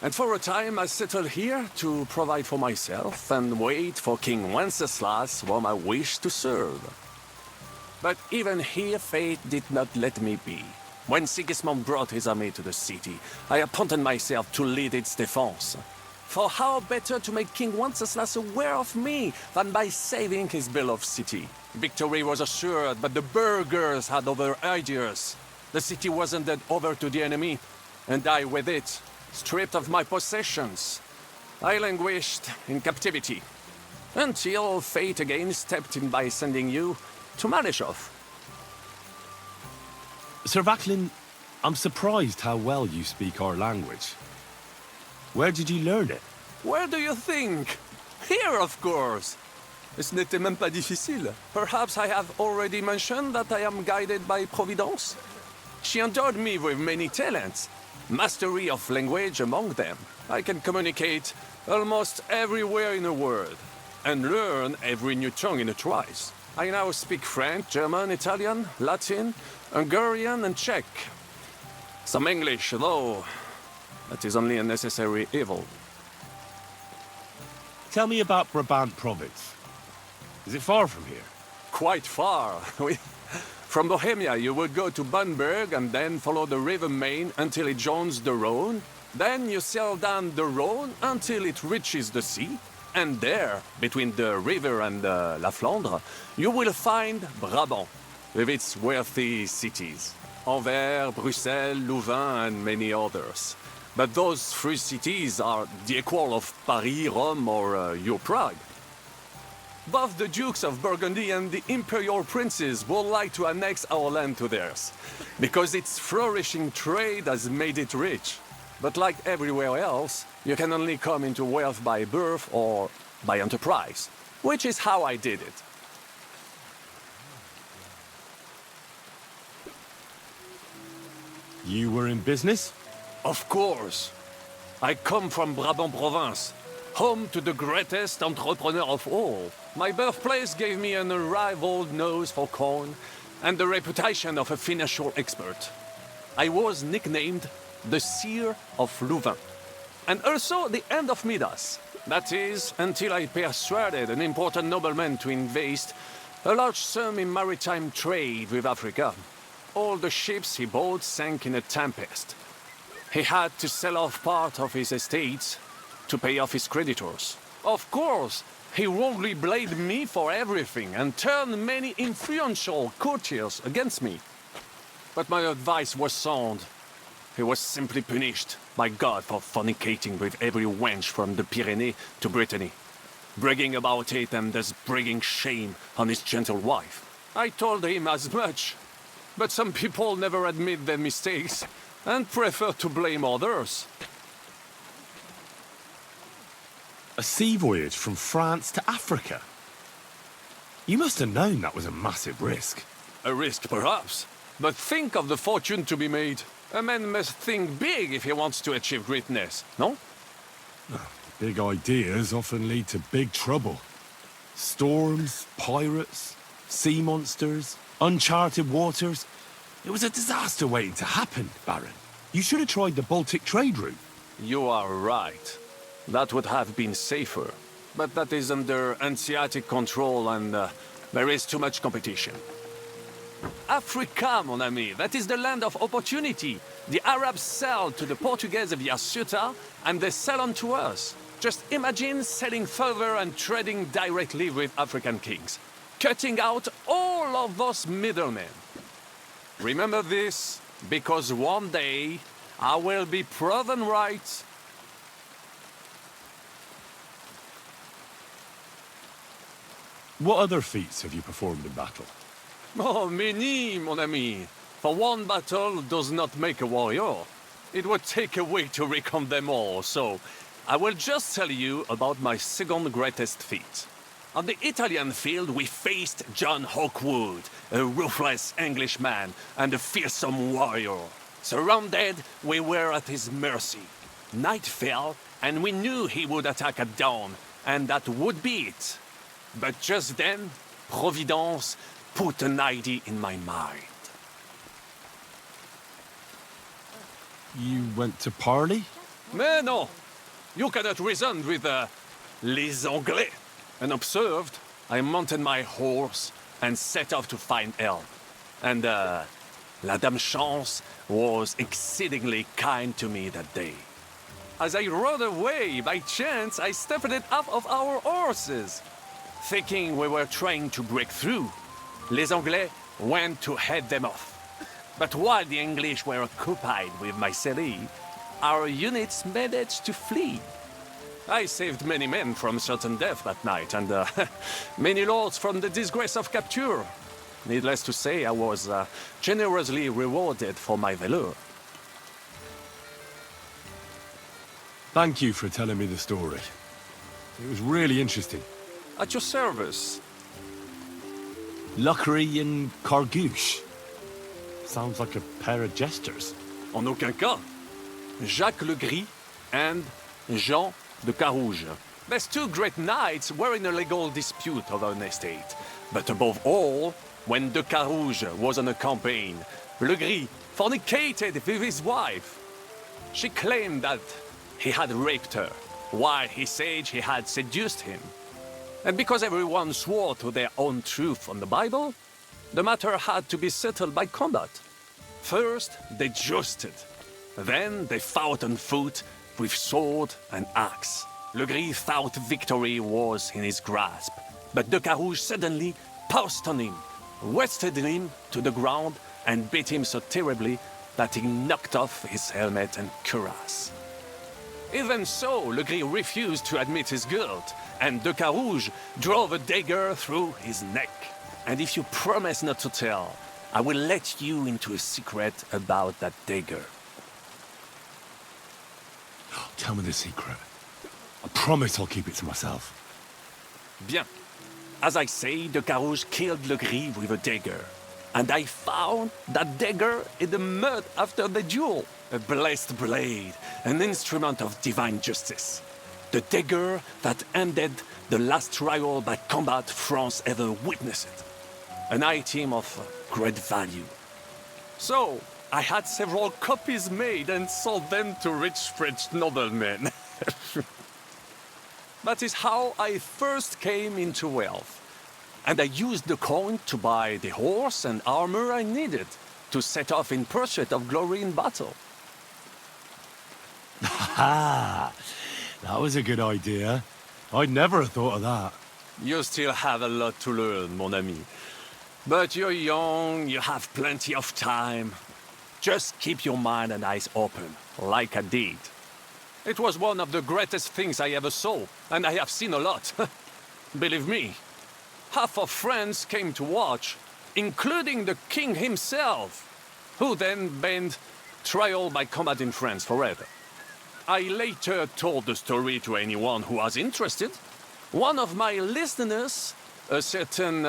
[SPEAKER 10] And for a time I settled here to provide for myself and wait for King Wenceslas, whom I wished to serve. But even here fate did not let me be. When Sigismund brought his army to the city, I appointed myself to lead its defense. For how better to make King Wenceslas aware of me than by saving his beloved city? Victory was assured, but the burghers had other ideas. The city was handed over to the enemy, and I with it, stripped of my possessions. I languished in captivity, until fate again stepped in by sending you to Malishov.
[SPEAKER 4] Sir Vaclin, I'm surprised how well you speak our language. Where did you learn it?
[SPEAKER 10] Where do you think? Here, of course. Ce n'était même pas difficile. Perhaps I have already mentioned that I am guided by Providence. She endowed me with many talents, mastery of language among them. I can communicate almost everywhere in the world, and learn every new tongue in a trice. I now speak French, German, Italian, Latin, Hungarian, and Czech. Some English, though that is only a necessary evil.
[SPEAKER 4] Tell me about Brabant province. Is it far from here?
[SPEAKER 10] Quite far. From Bohemia, you would go to Bamberg and then follow the river Main until it joins the Rhone. Then you sail down the Rhone until it reaches the sea. And there, between the river and La Flandre, you will find Brabant, with its wealthy cities. Anvers, Bruxelles, Louvain, and many others. But those three cities are the equal of Paris, Rome, or your Prague. Both the Dukes of Burgundy and the Imperial Princes would like to annex our land to theirs, because its flourishing trade has made it rich. But like everywhere else, you can only come into wealth by birth or by enterprise, which is how I did it.
[SPEAKER 4] You were in business?
[SPEAKER 10] Of course. I come from Brabant province, home to the greatest entrepreneur of all. My birthplace gave me an unrivaled nose for corn and the reputation of a financial expert. I was nicknamed the Seer of Louvain, and also the End of Midas. That is, until I persuaded an important nobleman to invest a large sum in maritime trade with Africa. All the ships he bought sank in a tempest. He had to sell off part of his estates to pay off his creditors. Of course, he wrongly blamed me for everything and turned many influential courtiers against me. But my advice was sound. He was simply punished by God for fornicating with every wench from the Pyrenees to Brittany, bragging about it and thus bringing shame on his gentle wife. I told him as much, but some people never admit their mistakes and prefer to blame others.
[SPEAKER 4] A sea voyage from France to Africa? You must have known that was a massive risk.
[SPEAKER 10] A risk, perhaps, but think of the fortune to be made. A man must think big if he wants to achieve greatness, no?
[SPEAKER 4] Big ideas often lead to big trouble. Storms, pirates, sea monsters, uncharted waters. It was a disaster waiting to happen, Baron. You should have tried the Baltic trade route.
[SPEAKER 10] You are right. That would have been safer. But that is under Antisemitic control and there is too much competition. Africa, mon ami, that is the land of opportunity. The Arabs sell to the Portuguese via Ceuta, and they sell on to us. Just imagine selling further and trading directly with African kings, cutting out all of those middlemen. Remember this, because one day I will be proven right.
[SPEAKER 4] What other feats have you performed in battle?
[SPEAKER 10] Oh, many, mon ami. For one battle does not make a warrior. It would take a week to recount them all, so I will just tell you about my second greatest feat. On the Italian field, we faced John Hawkwood, a ruthless Englishman and a fearsome warrior. Surrounded, we were at his mercy. Night fell, and we knew he would attack at dawn, and that would be it. But just then, Providence put an idea in my mind.
[SPEAKER 4] You went to parley?
[SPEAKER 10] Mais non! You cannot reason with les Anglais. And observed, I mounted my horse and set off to find help. And La Dame Chance was exceedingly kind to me that day. As I rode away, by chance, I stepped it off of our horses. Thinking we were trying to break through, les Anglais went to head them off. But while the English were occupied with my city, our units managed to flee. I saved many men from certain death that night, and many lords from the disgrace of capture. Needless to say, I was generously rewarded for my valor.
[SPEAKER 4] Thank you for telling me the story. It was really interesting.
[SPEAKER 10] At your service.
[SPEAKER 4] Luckery and Cargouche. Sounds like a pair of jesters.
[SPEAKER 10] En aucun cas. Jacques le Gris and Jean de Carouge. These two great knights were in a legal dispute over an estate. But above all, when de Carouge was on a campaign, Le Gris fornicated with his wife. She claimed that he had raped her, while he said he had seduced him. And because everyone swore to their own truth on the Bible, the matter had to be settled by combat. First, they jousted. Then they fought on foot with sword and axe. Le Gris thought victory was in his grasp, but de Carouge suddenly pounced on him, wrested him to the ground, and beat him so terribly that he knocked off his helmet and cuirass. Even so, Le Gris refused to admit his guilt, and de Carouge drove a dagger through his neck. And if you promise not to tell, I will let you into a secret about that dagger.
[SPEAKER 4] Tell me the secret. I promise I'll keep it to myself.
[SPEAKER 10] Bien. As I say, de Carouge killed Le Gris with a dagger. And I found that dagger in the mud after the duel. A blessed blade, an instrument of divine justice. The dagger that ended the last trial by combat France ever witnessed. An item of great value. So, I had several copies made and sold them to rich French noblemen. That is how I first came into wealth. And I used the coin to buy the horse and armor I needed to set off in pursuit of glory in battle.
[SPEAKER 4] Ha! That was a good idea. I'd never have thought of that.
[SPEAKER 10] You still have a lot to learn, mon ami. But you're young, you have plenty of time. Just keep your mind and eyes open, like I did. It was one of the greatest things I ever saw, and I have seen a lot. Believe me, half of France came to watch, including the king himself, who then banned trial by combat in France forever. I later told the story to anyone who was interested. One of my listeners, a certain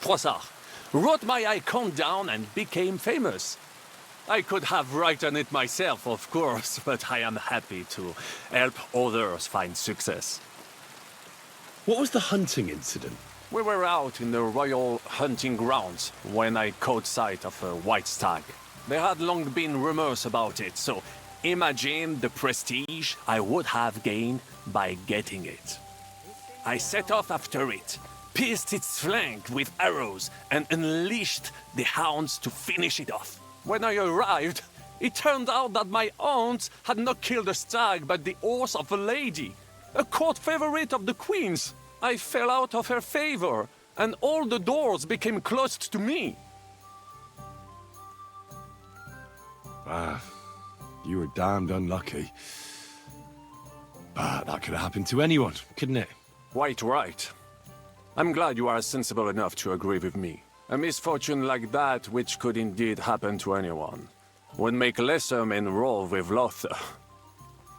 [SPEAKER 10] Froissart, wrote my icon down and became famous. I could have written it myself, of course, but I am happy to help others find success.
[SPEAKER 4] What was the hunting incident?
[SPEAKER 10] We were out in the royal hunting grounds when I caught sight of a white stag. There had long been rumors about it, so imagine the prestige I would have gained by getting it. I set off after it, pierced its flank with arrows, and unleashed the hounds to finish it off. When I arrived, it turned out that my aunt had not killed a stag but the horse of a lady, a court favorite of the queen's. I fell out of her favor, and all the doors became closed to me.
[SPEAKER 4] Ah, you were damned unlucky. But that could have happened to anyone, couldn't it?
[SPEAKER 10] Quite right. I'm glad you are sensible enough to agree with me. A misfortune like that, which could indeed happen to anyone, would make lesser men roll with laughter.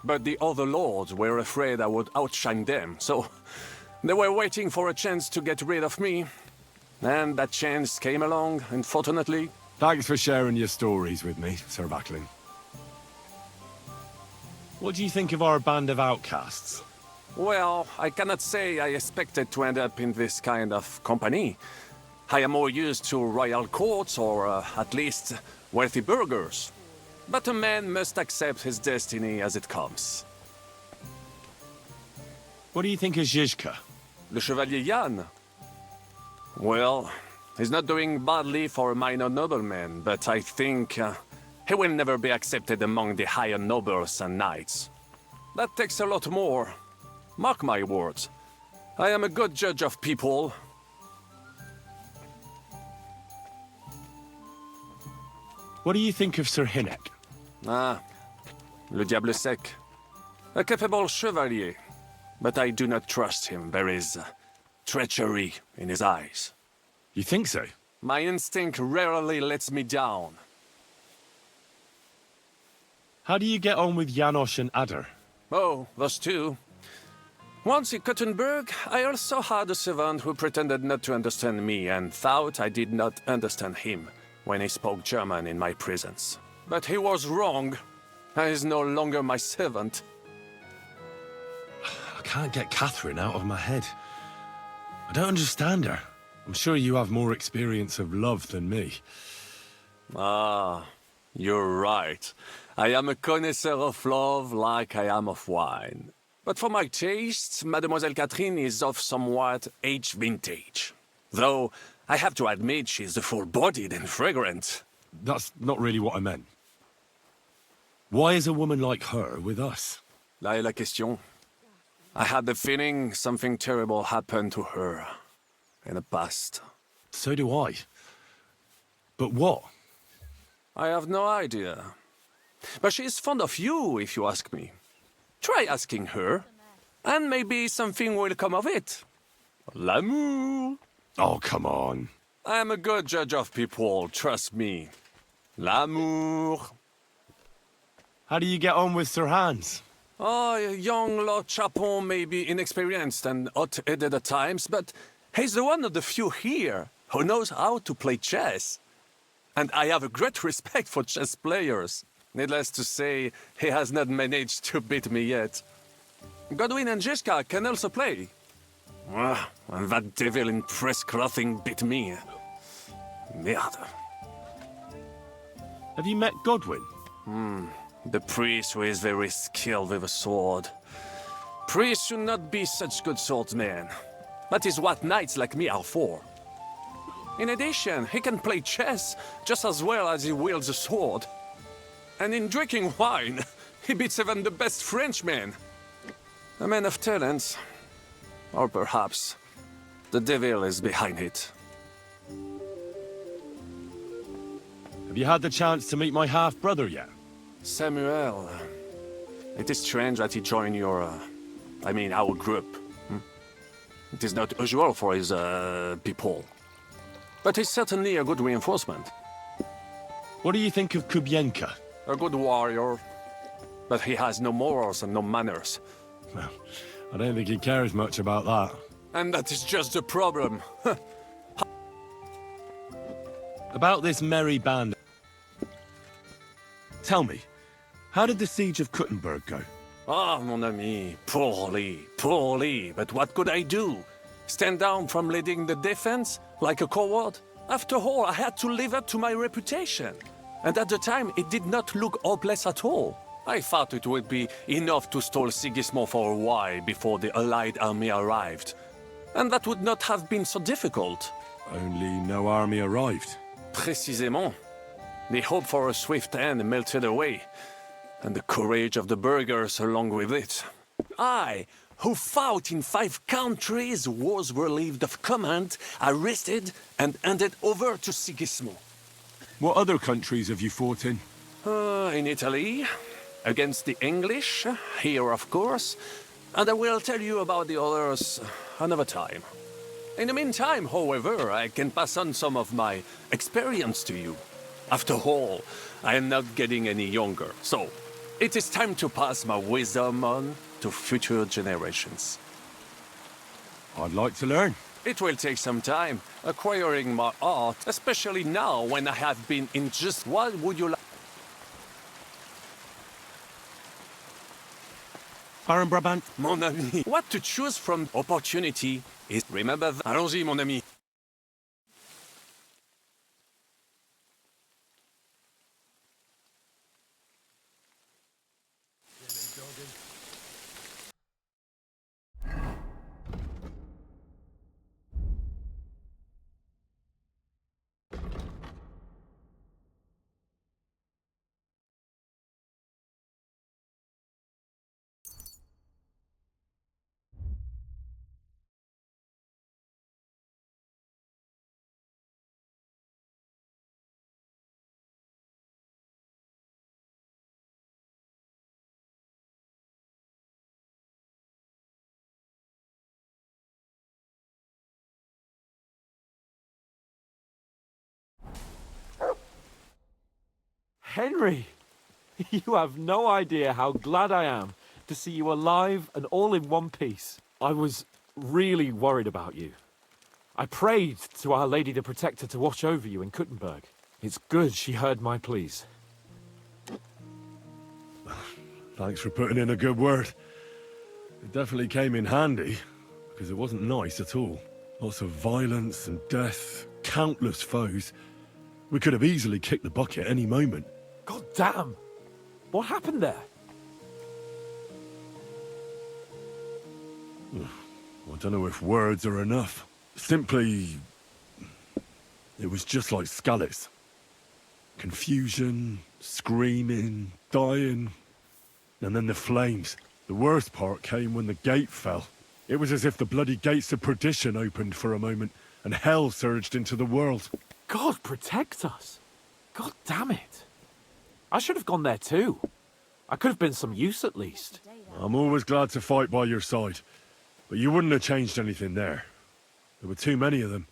[SPEAKER 10] But the other lords were afraid I would outshine them, so they were waiting for a chance to get rid of me. And that chance came along, unfortunately.
[SPEAKER 4] Thanks for sharing your stories with me, Sir Backlin. What do you think of our band of outcasts?
[SPEAKER 10] Well, I cannot say I expected to end up in this kind of company. I am more used to royal courts or at least wealthy burghers. But a man must accept his destiny as it comes.
[SPEAKER 4] What do you think of Zizka?
[SPEAKER 10] Le Chevalier Jan? Well, he's not doing badly for a minor nobleman, but I think he will never be accepted among the higher nobles and knights. That takes a lot more. Mark my words. I am a good judge of people.
[SPEAKER 4] What do you think of Sir Hynek?
[SPEAKER 10] Ah, Le Diable Sec. A capable chevalier, but I do not trust him. There is treachery in his eyes.
[SPEAKER 4] You think so?
[SPEAKER 10] My instinct rarely lets me down.
[SPEAKER 4] How do you get on with Janosch and Adder?
[SPEAKER 10] Oh, those two. Once in Kuttenberg, I also had a servant who pretended not to understand me and thought I did not understand him when he spoke German in my presence. But he was wrong. He is no longer my servant.
[SPEAKER 4] I can't get Catherine out of my head. I don't understand her. I'm sure you have more experience of love than me.
[SPEAKER 10] Ah, you're right. I am a connoisseur of love like I am of wine. But for my tastes, Mademoiselle Catherine is of somewhat aged vintage. Though, I have to admit she's full-bodied and fragrant.
[SPEAKER 4] That's not really what I meant. Why is a woman like her with us?
[SPEAKER 10] Là est la question. I had the feeling something terrible happened to her in the past.
[SPEAKER 4] So do I. But what?
[SPEAKER 10] I have no idea. But she is fond of you, if you ask me. Try asking her, and maybe something will come of it. L'amour.
[SPEAKER 4] Oh, come on.
[SPEAKER 10] I am a good judge of people, trust me. L'amour.
[SPEAKER 4] How do you get on with Sir Hans?
[SPEAKER 10] Oh, young Lord Chapon may be inexperienced and hot-headed at times, but he's the one of the few here who knows how to play chess. And I have a great respect for chess players. Needless to say, he has not managed to beat me yet. Godwin and Jessica can also play. And that devil in press clothing beat me. Merde.
[SPEAKER 4] Have you met Godwin?
[SPEAKER 10] The priest who is very skilled with a sword. Priests should not be such good swordsmen. That is what knights like me are for. In addition, he can play chess just as well as he wields a sword. And in drinking wine, he beats even the best Frenchmen. A man of talents. Or perhaps the devil is behind it.
[SPEAKER 4] Have you had the chance to meet my half-brother yet?
[SPEAKER 10] Samuel. It is strange that he joined your... our group. It is not usual for his, people. But he's certainly a good reinforcement.
[SPEAKER 4] What do you think of Kubienka?
[SPEAKER 10] A good warrior. But he has no morals and no manners.
[SPEAKER 4] Well, I don't think he cares much about that.
[SPEAKER 10] And that is just the problem.
[SPEAKER 4] About this merry band... Tell me, how did the siege of Kuttenberg go?
[SPEAKER 10] Ah, mon ami, poorly, poorly. But what could I do? Stand down from leading the defense like a coward? After all, I had to live up to my reputation. And at the time, it did not look hopeless at all. I thought it would be enough to stall Sigismund for a while before the Allied army arrived. And that would not have been so difficult.
[SPEAKER 4] Only no army arrived.
[SPEAKER 10] Précisément. The hope for a swift end melted away, and the courage of the burghers along with it. I, who fought in 5 countries, was relieved of command, arrested, and handed over to Sigismund.
[SPEAKER 4] What other countries have you fought in?
[SPEAKER 10] In Italy, against the English, here of course, and I will tell you about the others another time. In the meantime, however, I can pass on some of my experience to you. After all, I am not getting any younger, so It is time to pass my wisdom on to future generations.
[SPEAKER 4] I'd like to learn.
[SPEAKER 10] It will take some time, acquiring my art, especially now when I have been in just what would you like?
[SPEAKER 4] Baron Brabant.
[SPEAKER 10] Mon ami, what to choose from opportunity is... Remember that. Allons-y, mon ami.
[SPEAKER 16] Henry, you have no idea how glad I am to see you alive and all in one piece. I was really worried about you. I prayed to Our Lady the Protector to watch over you in Kuttenberg. It's good she heard my pleas.
[SPEAKER 4] Thanks for putting in a good word. It definitely came in handy, because it wasn't nice at all. Lots of violence and death, countless foes. We could have easily kicked the bucket any moment.
[SPEAKER 16] God damn! What happened there?
[SPEAKER 4] I don't know if words are enough. Simply... it was just like Skalitz. Confusion, screaming, dying, and then the flames. The worst part came when the gate fell. It was as if the bloody gates of perdition opened for a moment, and hell surged into the world.
[SPEAKER 16] God protect us! God damn it! I should have gone there too. I could have been some use at least.
[SPEAKER 4] I'm always glad to fight by your side, but you wouldn't have changed anything there. There were too many of them.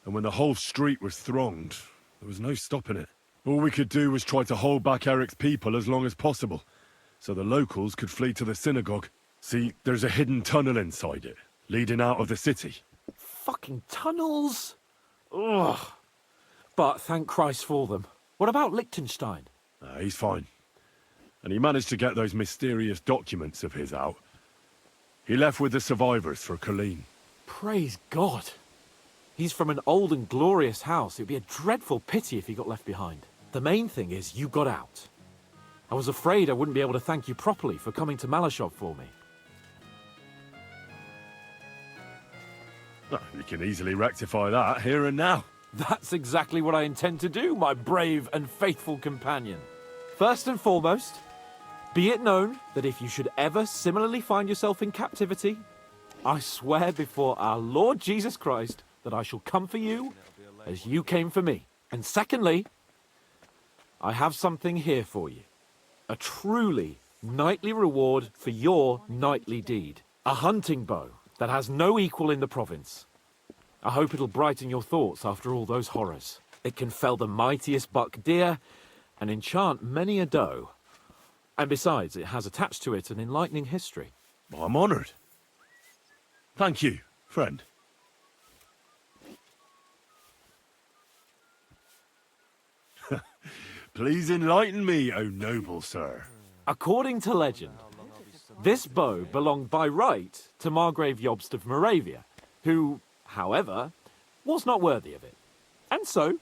[SPEAKER 4] And when the whole street was thronged, there was no stopping it. All we could do was try to hold back Eric's people as long as possible, so the locals could flee to the synagogue. See, there's a hidden tunnel inside it, leading out of the city.
[SPEAKER 16] Fucking tunnels! Ugh. But thank Christ for them. What about Liechtenstein?
[SPEAKER 4] He's fine. And he managed to get those mysterious documents of his out. He left with the survivors for Colleen.
[SPEAKER 16] Praise God. He's from an old and glorious house. It'd be a dreadful pity if he got left behind. The main thing is you got out. I was afraid I wouldn't be able to thank you properly for coming to Malashov for me.
[SPEAKER 4] Well, you can easily rectify that here and now.
[SPEAKER 16] That's exactly what I intend to do, my brave and faithful companion. First and foremost, be it known that if you should ever similarly find yourself in captivity, I swear before our Lord Jesus Christ that I shall come for you as you came for me. And secondly, I have something here for you. A truly knightly reward for your knightly deed. A hunting bow that has no equal in the province. I hope it'll brighten your thoughts after all those horrors. It can fell the mightiest buck deer and enchant many a doe. And besides, it has attached to it an enlightening history.
[SPEAKER 4] I'm honoured. Thank you, friend. Please enlighten me, O noble sir.
[SPEAKER 16] According to legend, this bow belonged by right to Margrave Jobst of Moravia, who, however, was not worthy of it. And so,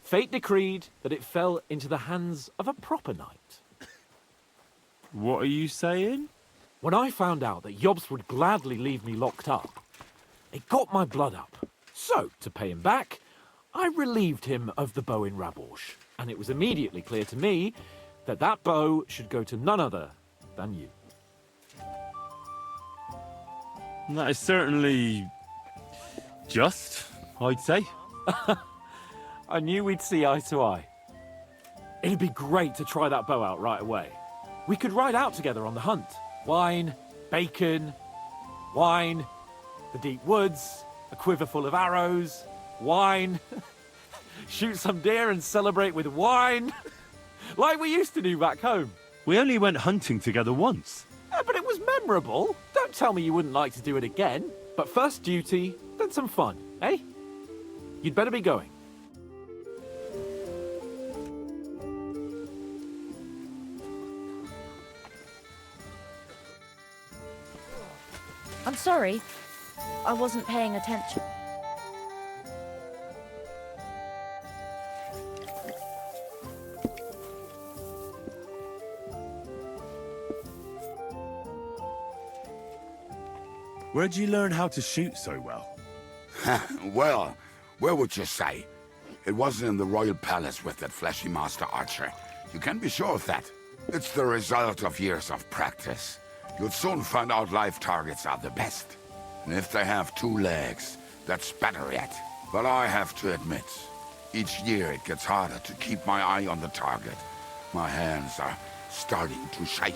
[SPEAKER 16] fate decreed that it fell into the hands of a proper knight.
[SPEAKER 4] What are you saying?
[SPEAKER 16] When I found out that Jobst would gladly leave me locked up, it got my blood up. So, to pay him back, I relieved him of the bow in Raborsch. And it was immediately clear to me that that bow should go to none other than you.
[SPEAKER 4] That is certainly just, I'd say.
[SPEAKER 16] I knew we'd see eye to eye. It'd be great to try that bow out right away. We could ride out together on the hunt. Wine, bacon, wine, the deep woods, a quiver full of arrows, wine. Shoot some deer and celebrate with wine. Like we used to do back home.
[SPEAKER 17] We only went hunting together once.
[SPEAKER 16] But it was memorable. Don't tell me you wouldn't like to do it again. But first duty, then some fun, eh? You'd better be going.
[SPEAKER 18] I'm sorry. I wasn't paying attention.
[SPEAKER 17] Where'd you learn how to shoot so well?
[SPEAKER 3] Well, where would you say? It wasn't in the royal palace with that fleshy master archer. You can be sure of that. It's the result of years of practice. You'll soon find out live targets are the best. And if they have 2 legs, that's better yet. But I have to admit, each year it gets harder to keep my eye on the target. My hands are starting to shake.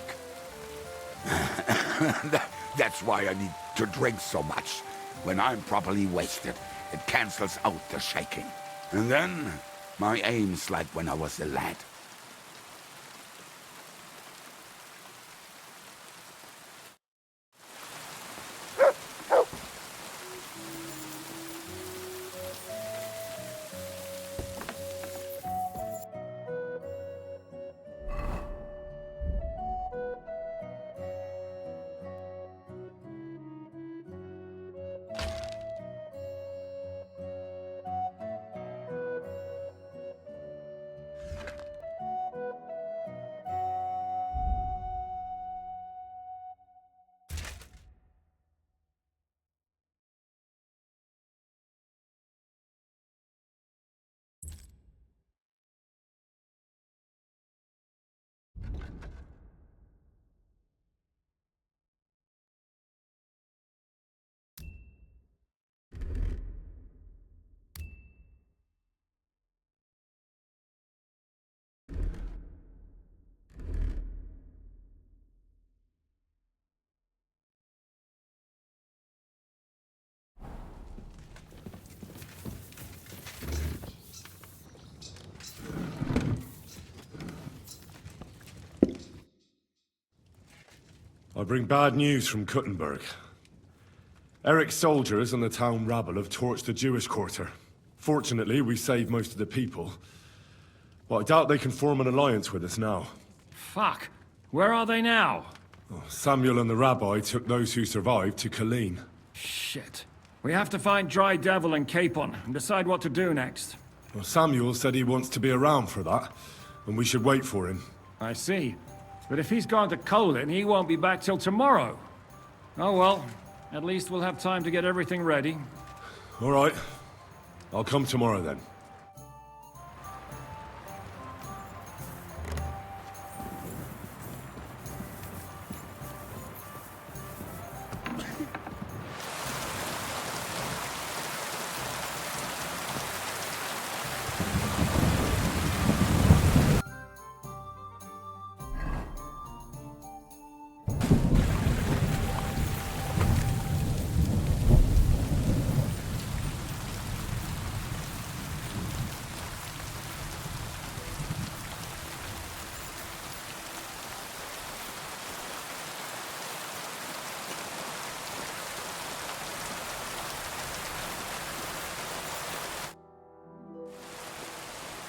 [SPEAKER 3] That's why I need to drink so much. When I'm properly wasted, it cancels out the shaking. And then, my aim's like when I was a lad.
[SPEAKER 4] I bring bad news from Kuttenberg. Eric's soldiers and the town rabble have torched the Jewish quarter. Fortunately, we saved most of the people. But I doubt they can form an alliance with us now.
[SPEAKER 7] Fuck. Where are they now?
[SPEAKER 4] Samuel and the rabbi took those who survived to Colleen.
[SPEAKER 7] Shit. We have to find Dry Devil and Capon and decide what to do next.
[SPEAKER 4] Well, Samuel said he wants to be around for that, and we should wait for him.
[SPEAKER 7] I see. But if he's gone to Colin, he won't be back till tomorrow. Oh well, at least we'll have time to get everything ready.
[SPEAKER 4] All right. I'll come tomorrow then.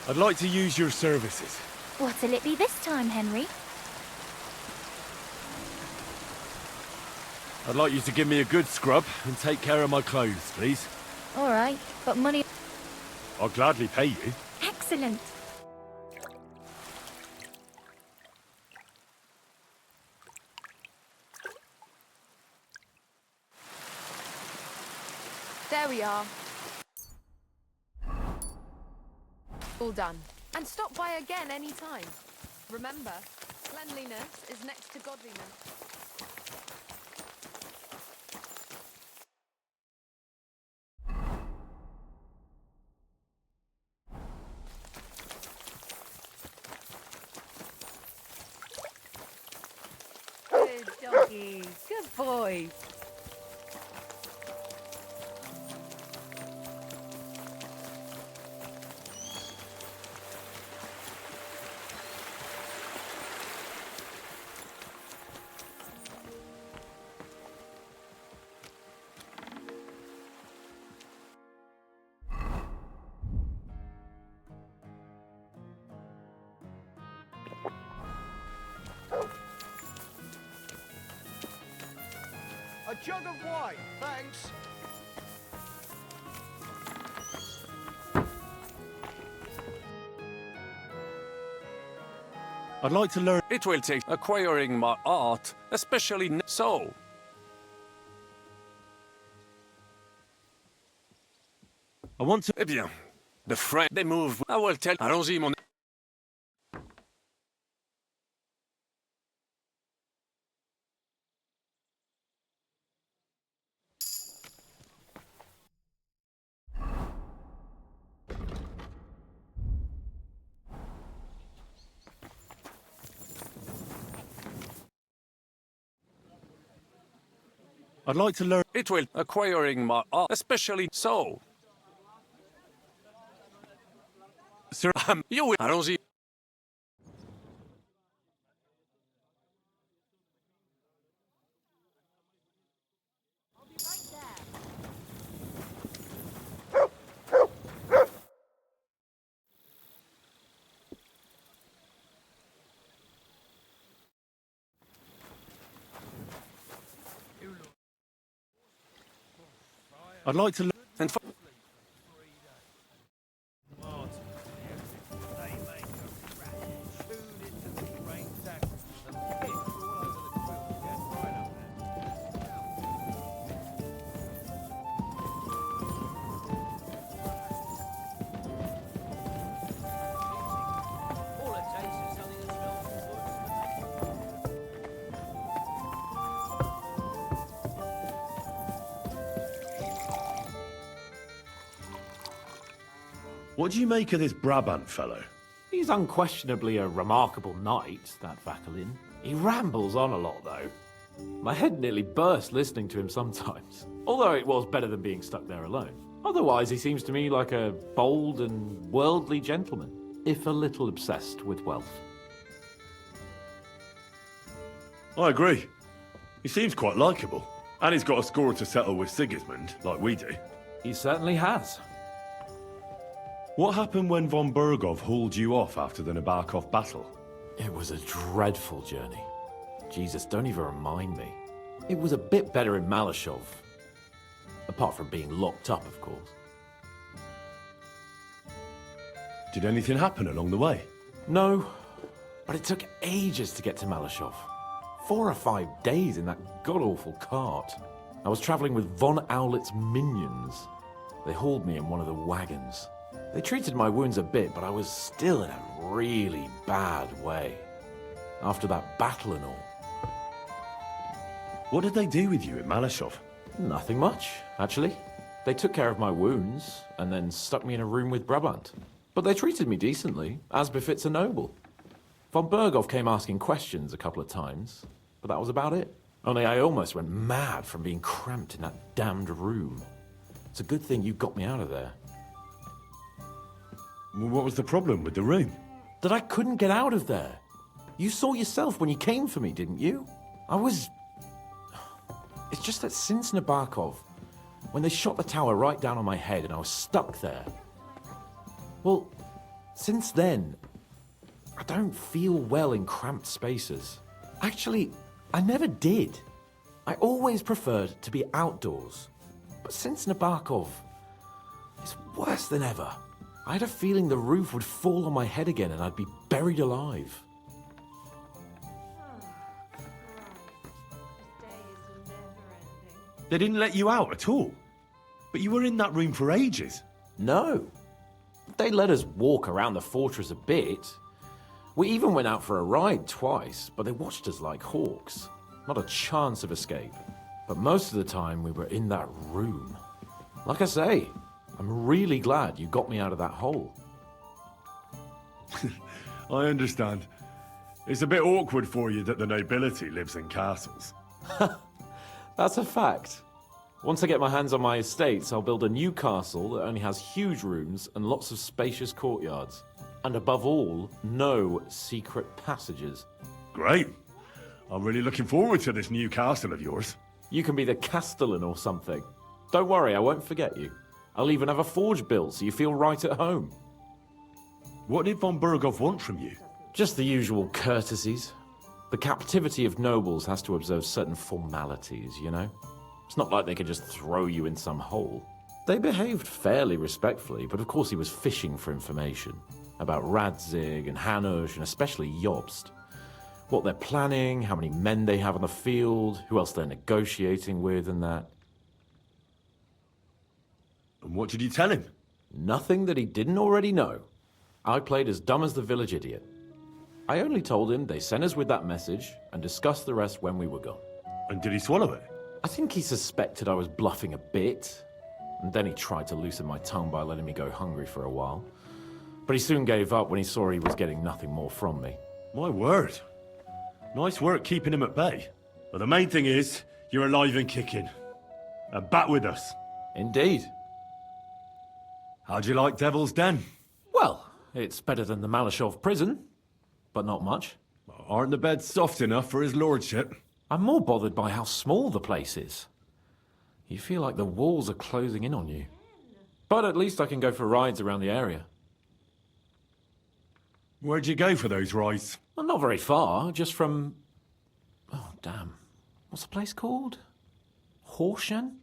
[SPEAKER 4] I'd like to use your services.
[SPEAKER 18] What'll it be this time, Henry?
[SPEAKER 17] I'd like you to give me a good scrub and take care of my clothes, please.
[SPEAKER 18] All right, but money...
[SPEAKER 17] I'll gladly pay you.
[SPEAKER 18] Excellent.
[SPEAKER 12] There we are. All done. And stop by again any time. Remember, cleanliness is next to godliness.
[SPEAKER 15] Good doggy. Good boy.
[SPEAKER 13] A jug of wine, thanks.
[SPEAKER 17] I'd like to learn.
[SPEAKER 10] It will take acquiring my art, especially so.
[SPEAKER 17] I want to.
[SPEAKER 10] Eh bien, the French, they move. I will tell. Allons-y, mon.
[SPEAKER 17] I'd like to learn.
[SPEAKER 10] It will acquiring my art, especially so.
[SPEAKER 17] Sir,
[SPEAKER 10] you will. Allons-y.
[SPEAKER 17] I'd like to learn.
[SPEAKER 10] And
[SPEAKER 17] What do you make of this Brabant fellow?
[SPEAKER 16] He's unquestionably a remarkable knight, that Vakelin. He rambles on a lot, though. My head nearly burst listening to him sometimes. Although it was better than being stuck there alone. Otherwise, he seems to me like a bold and worldly gentleman, if a little obsessed with wealth.
[SPEAKER 17] I agree. He seems quite likeable. And he's got a score to settle with Sigismund, like we do.
[SPEAKER 16] He certainly has.
[SPEAKER 17] What happened when von Bergov hauled you off after the Nabokov battle?
[SPEAKER 16] It was a dreadful journey. Jesus, don't even remind me. It was a bit better in Malashov. Apart from being locked up, of course.
[SPEAKER 17] Did anything happen along the way?
[SPEAKER 16] No, but it took ages to get to Malashov. 4 or 5 days in that god-awful cart. I was traveling with von Owlet's minions. They hauled me in one of the wagons. They treated my wounds a bit, but I was still in a really bad way. After that battle and all.
[SPEAKER 17] What did they do with you in Malashov?
[SPEAKER 16] Nothing much, actually. They took care of my wounds, and then stuck me in a room with Brabant. But they treated me decently, as befits a noble. Von Bergov came asking questions a couple of times, but that was about it. Only I almost went mad from being cramped in that damned room. It's a good thing you got me out of there.
[SPEAKER 17] What was the problem with the room?
[SPEAKER 16] That I couldn't get out of there. You saw yourself when you came for me, didn't you? It's just that since Nabokov, when they shot the tower right down on my head and I was stuck there. Well, since then, I don't feel well in cramped spaces. Actually, I never did. I always preferred to be outdoors. But since Nabokov, it's worse than ever. I had a feeling the roof would fall on my head again and I'd be buried alive.
[SPEAKER 17] They didn't let you out at all? But you were in that room for ages.
[SPEAKER 16] No. They let us walk around the fortress a bit. We even went out for a ride twice, but they watched us like hawks. Not a chance of escape. But most of the time we were in that room. Like I say, I'm really glad you got me out of that hole.
[SPEAKER 17] I understand. It's a bit awkward for you that the nobility lives in castles.
[SPEAKER 16] That's a fact. Once I get my hands on my estates, I'll build a new castle that only has huge rooms and lots of spacious courtyards. And above all, no secret passages.
[SPEAKER 17] Great. I'm really looking forward to this new castle of yours.
[SPEAKER 16] You can be the castellan or something. Don't worry, I won't forget you. I'll even have a forge built so you feel right at home.
[SPEAKER 17] What did von Bergov want from you?
[SPEAKER 16] Just the usual courtesies. The captivity of nobles has to observe certain formalities, you know? It's not like they could just throw you in some hole. They behaved fairly respectfully, but of course he was fishing for information about Radzig and Hanush and especially Jobst. What they're planning, how many men they have on the field, who else they're negotiating with and that.
[SPEAKER 17] And what did you tell him?
[SPEAKER 16] Nothing that he didn't already know. I played as dumb as the village idiot. I only told him they sent us with that message and discussed the rest when we were gone.
[SPEAKER 17] And did he swallow it?
[SPEAKER 16] I think he suspected I was bluffing a bit, and then he tried to loosen my tongue by letting me go hungry for a while. But he soon gave up when he saw he was getting nothing more from me.
[SPEAKER 17] My word. Nice work keeping him at bay. But the main thing is, you're alive and kicking. And back with us.
[SPEAKER 16] Indeed.
[SPEAKER 17] How'd you like Devil's Den?
[SPEAKER 16] Well, it's better than the Malashov prison, but not much.
[SPEAKER 17] Aren't the beds soft enough for his lordship?
[SPEAKER 16] I'm more bothered by how small the place is. You feel like the walls are closing in on you. But at least I can go for rides around the area.
[SPEAKER 17] Where'd you go for those rides?
[SPEAKER 16] Well, not very far, just from... Oh, damn. What's the place called? Horshan?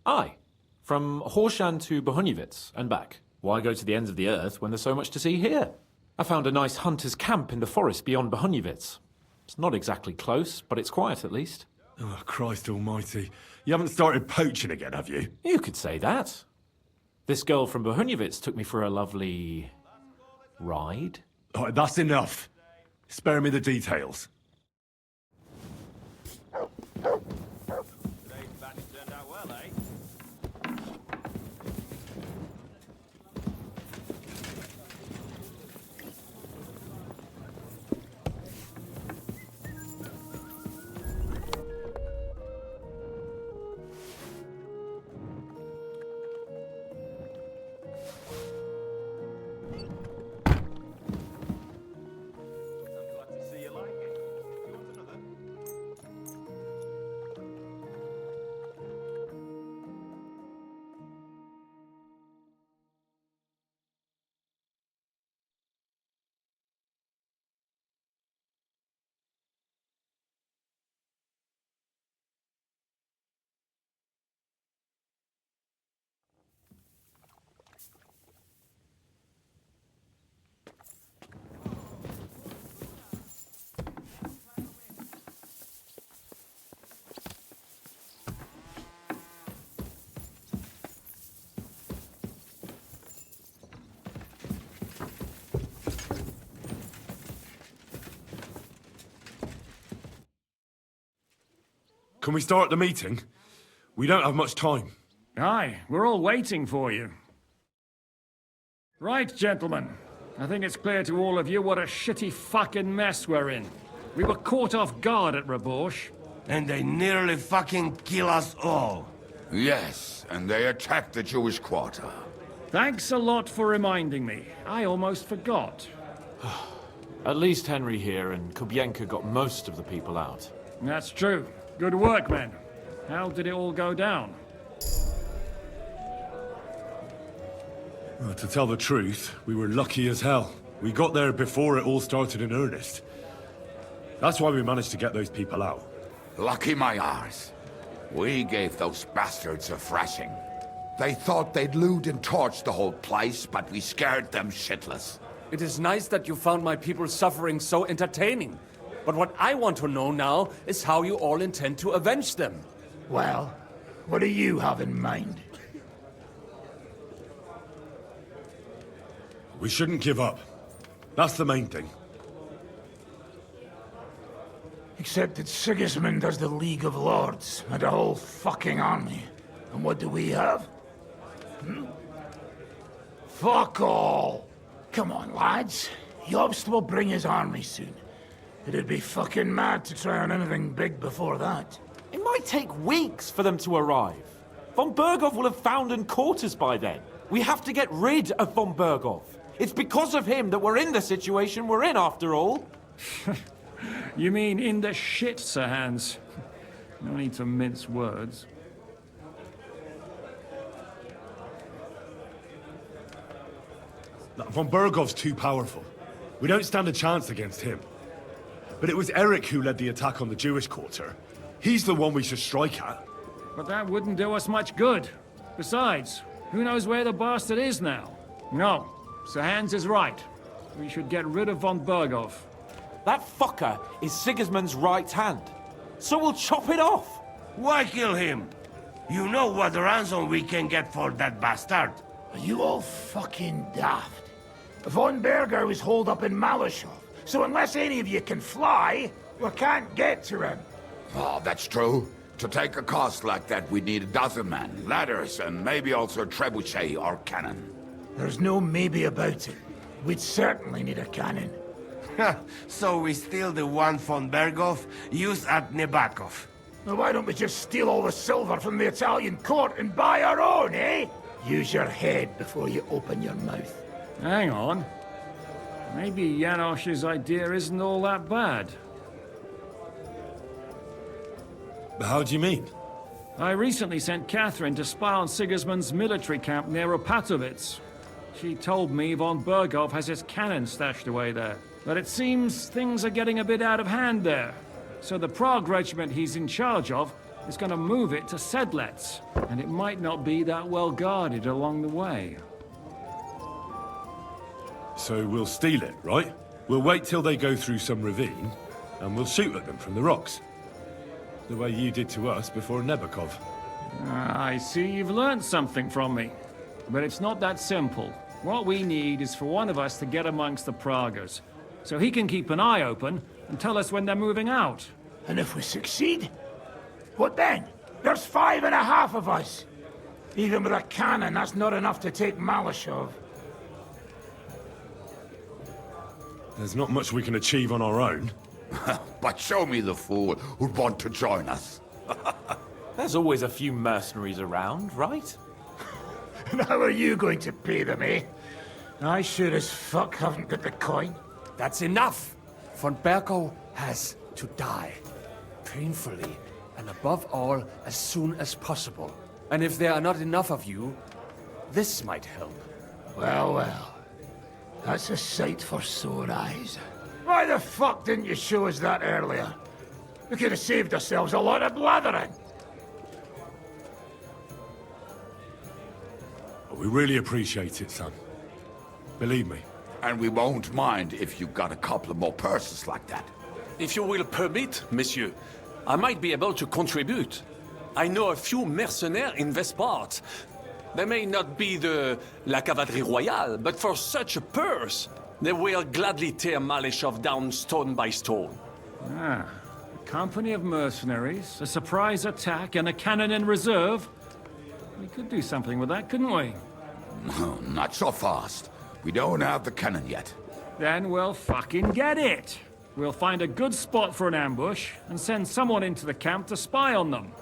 [SPEAKER 16] Aye. From Horshan to Bohuniewicz and back. Why go to the ends of the earth when there's so much to see here? I found a nice hunter's camp in the forest beyond Bohuniewicz. It's not exactly close, but it's quiet at least.
[SPEAKER 17] Oh, Christ almighty. You haven't started poaching again, have you?
[SPEAKER 16] You could say that. This girl from Bohuniewicz took me for a lovely... ride?
[SPEAKER 17] Oh, that's enough. Spare me the details. Can we start the meeting? We don't have much time.
[SPEAKER 7] Aye, we're all waiting for you. Right, gentlemen. I think it's clear to all of you what a shitty fucking mess we're in. We were caught off guard at Rabosh.
[SPEAKER 19] And they nearly fucking kill us all.
[SPEAKER 3] Yes, and they attacked the Jewish quarter.
[SPEAKER 7] Thanks a lot for reminding me. I almost forgot.
[SPEAKER 16] At least Henry here and Kubienka got most of the people out.
[SPEAKER 7] That's true. Good work, men. How did it all go down?
[SPEAKER 17] Well, to tell the truth, we were lucky as hell. We got there before it all started in earnest. That's why we managed to get those people out.
[SPEAKER 3] Lucky my arse. We gave those bastards a thrashing. They thought they'd loot and torch the whole place, but we scared them shitless.
[SPEAKER 10] It is nice that you found my people suffering so entertaining. But what I want to know now is how you all intend to avenge them.
[SPEAKER 19] Well, what do you have in mind?
[SPEAKER 17] We shouldn't give up. That's the main thing.
[SPEAKER 19] Except that Sigismund has the League of Lords and a whole fucking army. And what do we have? Hmm? Fuck all! Come on, lads. Jobst will bring his army soon. It'd be fucking mad to try on anything big before that.
[SPEAKER 16] It might take weeks for them to arrive. Von Berghoff will have found and caught us by then. We have to get rid of Von Berghoff. It's because of him that we're in the situation we're in, after all.
[SPEAKER 7] You mean in the shit, Sir Hans? No need to mince words.
[SPEAKER 17] Von Berghoff's too powerful. We don't stand a chance against him. But it was Eric who led the attack on the Jewish quarter. He's the one we should strike at.
[SPEAKER 7] but that wouldn't do us much good. Besides, who knows where the bastard is now? No, Sir Hans is right. We should get rid of von Berghoff.
[SPEAKER 16] That fucker is Sigismund's right hand. So we'll chop it off.
[SPEAKER 20] Why kill him? You know what ransom we can get for that bastard.
[SPEAKER 19] Are you all fucking daft? Von Berger is holed up in Malashov, so unless any of you can fly, we can't get to him.
[SPEAKER 3] Oh, that's true. To take a cost like that, we'd need a dozen men, ladders, and maybe also a trebuchet or cannon.
[SPEAKER 19] There's no maybe about it. We'd certainly need a cannon.
[SPEAKER 20] So we steal the one von Berghoff used at Nebakov.
[SPEAKER 19] Now why don't we just steal all the silver from the Italian court and buy our own, eh? Use your head before you open your mouth.
[SPEAKER 7] Hang on. Maybe Janosch's idea isn't all that bad.
[SPEAKER 17] How do you mean?
[SPEAKER 7] I recently sent Catherine to spy on Sigismund's military camp near Opatovitz. She told me von Berghoff has his cannon stashed away there. But it seems things are getting a bit out of hand there. So the Prague regiment he's in charge of is going to move it to Sedlets. And it might not be that well guarded along the way.
[SPEAKER 17] So we'll steal it, right? We'll wait till they go through some ravine, and we'll shoot at them from the rocks. The way you did to us before Nebakov.
[SPEAKER 7] I see you've learned something from me. But it's not that simple. What we need is for one of us to get amongst the Praguers, so he can keep an eye open and tell us when they're moving out.
[SPEAKER 19] And if we succeed? What then? There's 5.5 of us. Even with a cannon, that's not enough to take Malashov.
[SPEAKER 17] There's not much we can achieve on our own.
[SPEAKER 3] But show me the fool who'd want to join us.
[SPEAKER 16] There's always a few mercenaries around, right?
[SPEAKER 19] And how are you going to pay them, eh? I sure as fuck haven't got the coin.
[SPEAKER 1] That's enough! Von Berghoff has to die. Painfully, and above all, as soon as possible. And if there are not enough of you, this might help.
[SPEAKER 19] Well, well. That's a sight for sore eyes. Why the fuck didn't you show us that earlier? We could have saved ourselves a lot of blathering.
[SPEAKER 17] We really appreciate it, son. Believe me.
[SPEAKER 3] And we won't mind if you got a couple of more purses like that.
[SPEAKER 10] If you will permit, monsieur, I might be able to contribute. I know a few mercenaires in this part. They may not be la cavalerie royale, but for such a purse, they will gladly tear Malashov down stone by stone.
[SPEAKER 7] Ah, a company of mercenaries, a surprise attack, and a cannon in reserve. We could do something with that, couldn't we?
[SPEAKER 3] No, not so fast. We don't have the cannon yet.
[SPEAKER 7] Then we'll fucking get it. We'll find a good spot for an ambush and send someone into the camp to spy on them.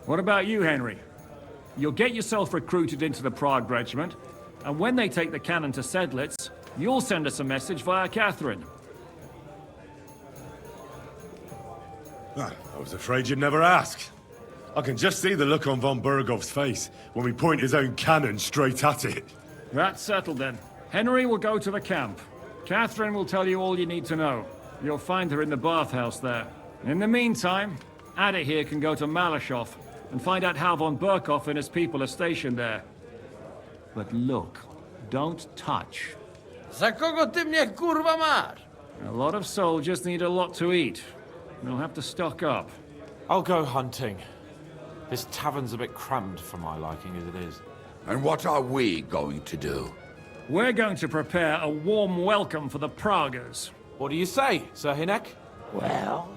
[SPEAKER 7] What about you, Henry? You'll get yourself recruited into the Prague regiment, and when they take the cannon to Sedlitz, you'll send us a message via Catherine.
[SPEAKER 17] I was afraid you'd never ask. I can just see the look on von Berghoff's face when we point his own cannon straight at it.
[SPEAKER 7] That's settled then. Henry will go to the camp. Catherine will tell you all you need to know. You'll find her in the bathhouse there. In the meantime, Ada here can go to Malashov and find out how von Berghoff and his people are stationed there. But look, don't touch.
[SPEAKER 20] Za kogo ty mnie kurwa masz?
[SPEAKER 7] A lot of soldiers need a lot to eat. We'll have to stock up.
[SPEAKER 16] I'll go hunting. This tavern's a bit crammed for my liking as it is.
[SPEAKER 3] And what are we going to do?
[SPEAKER 7] We're going to prepare a warm welcome for the Praguers.
[SPEAKER 16] What do you say, Sir Hinek?
[SPEAKER 19] Well,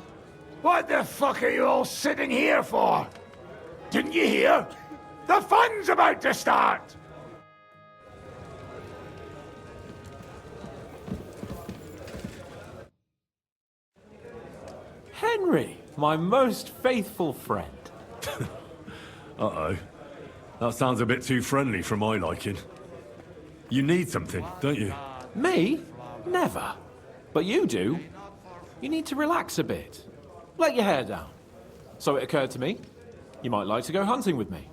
[SPEAKER 19] what the fuck are you all sitting here for? Didn't you hear? The fun's about to start!
[SPEAKER 16] Henry, my most faithful friend.
[SPEAKER 17] Uh-oh. That sounds a bit too friendly for my liking. You need something, don't you?
[SPEAKER 16] Me? Never. But you do. You need to relax a bit. Let your hair down. So it occurred to me, you might like to go hunting with me.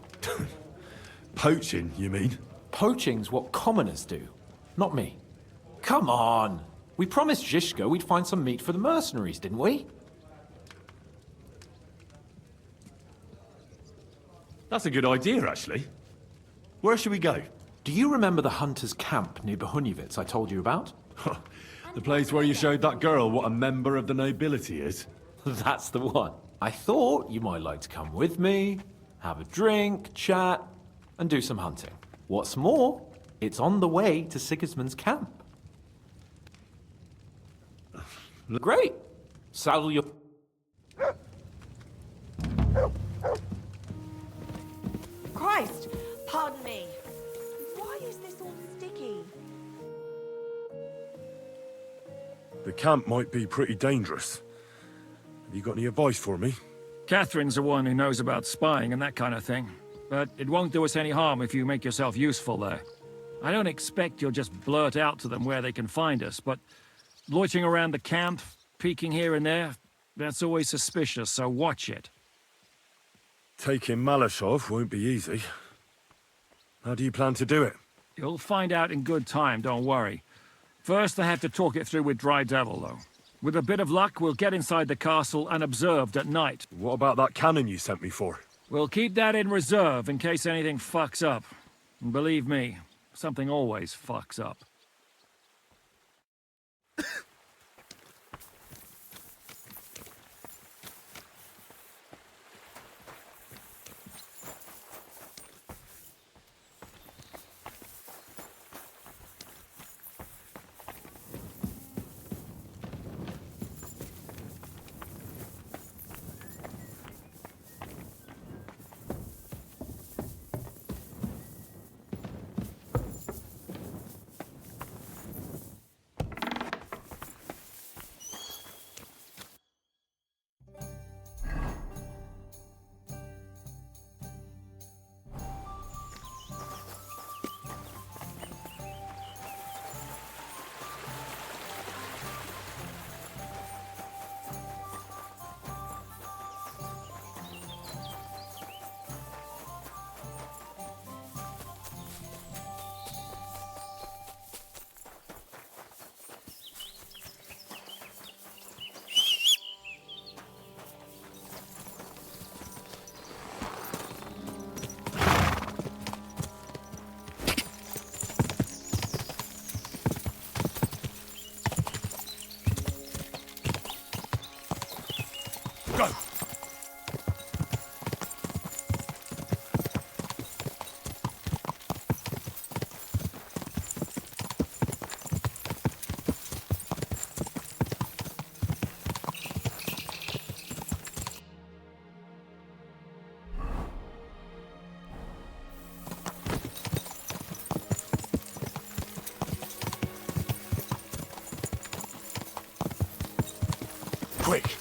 [SPEAKER 17] Poaching, you mean?
[SPEAKER 16] Poaching's what commoners do, not me. Come on. We promised Zhishka we'd find some meat for the mercenaries, didn't we?
[SPEAKER 17] That's a good idea, actually. Where should we go?
[SPEAKER 16] Do you remember the hunter's camp near Bohuniewicz I told you about?
[SPEAKER 17] The place where you showed that girl what a member of the nobility is?
[SPEAKER 16] That's the one. I thought you might like to come with me, have a drink, chat, and do some hunting. What's more, it's on the way to Sigismund's camp. Great. Saddle your...
[SPEAKER 21] Christ! Pardon me. Why is this all sticky?
[SPEAKER 17] The camp might be pretty dangerous. Have you got any advice for me?
[SPEAKER 7] Catherine's the one who knows about spying and that kind of thing. But it won't do us any harm if you make yourself useful there. I don't expect you'll just blurt out to them where they can find us, but loitering around the camp, peeking here and there, that's always suspicious, so watch it.
[SPEAKER 17] Taking Malashov won't be easy. How do you plan to do it?
[SPEAKER 7] You'll find out in good time, don't worry. First, I have to talk it through with Dry Devil, though. With a bit of luck, we'll get inside the castle unobserved at night.
[SPEAKER 17] What about that cannon you sent me for?
[SPEAKER 7] We'll keep that in reserve in case anything fucks up. And believe me, something always fucks up.
[SPEAKER 17] Quick!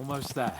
[SPEAKER 16] Almost there.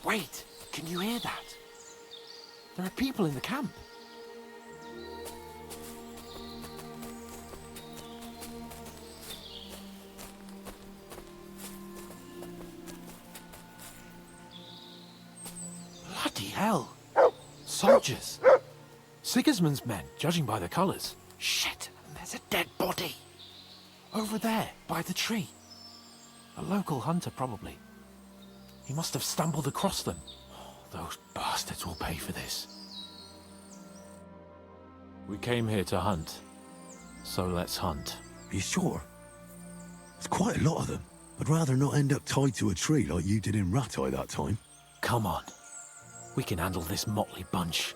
[SPEAKER 6] Wait, can you hear that? There are people in the camp. Bloody hell. Soldiers. Sigismund's men, judging by the colours. Shit, and there's a dead body. Over there, by the tree. A local hunter, probably. He must have stumbled across them. Those bastards will pay for this.
[SPEAKER 16] We came here to hunt. So let's hunt.
[SPEAKER 22] Are you sure? There's quite a lot of them. I'd rather not end up tied to a tree like you did in Ratai that time.
[SPEAKER 6] Come on. We can handle this motley bunch.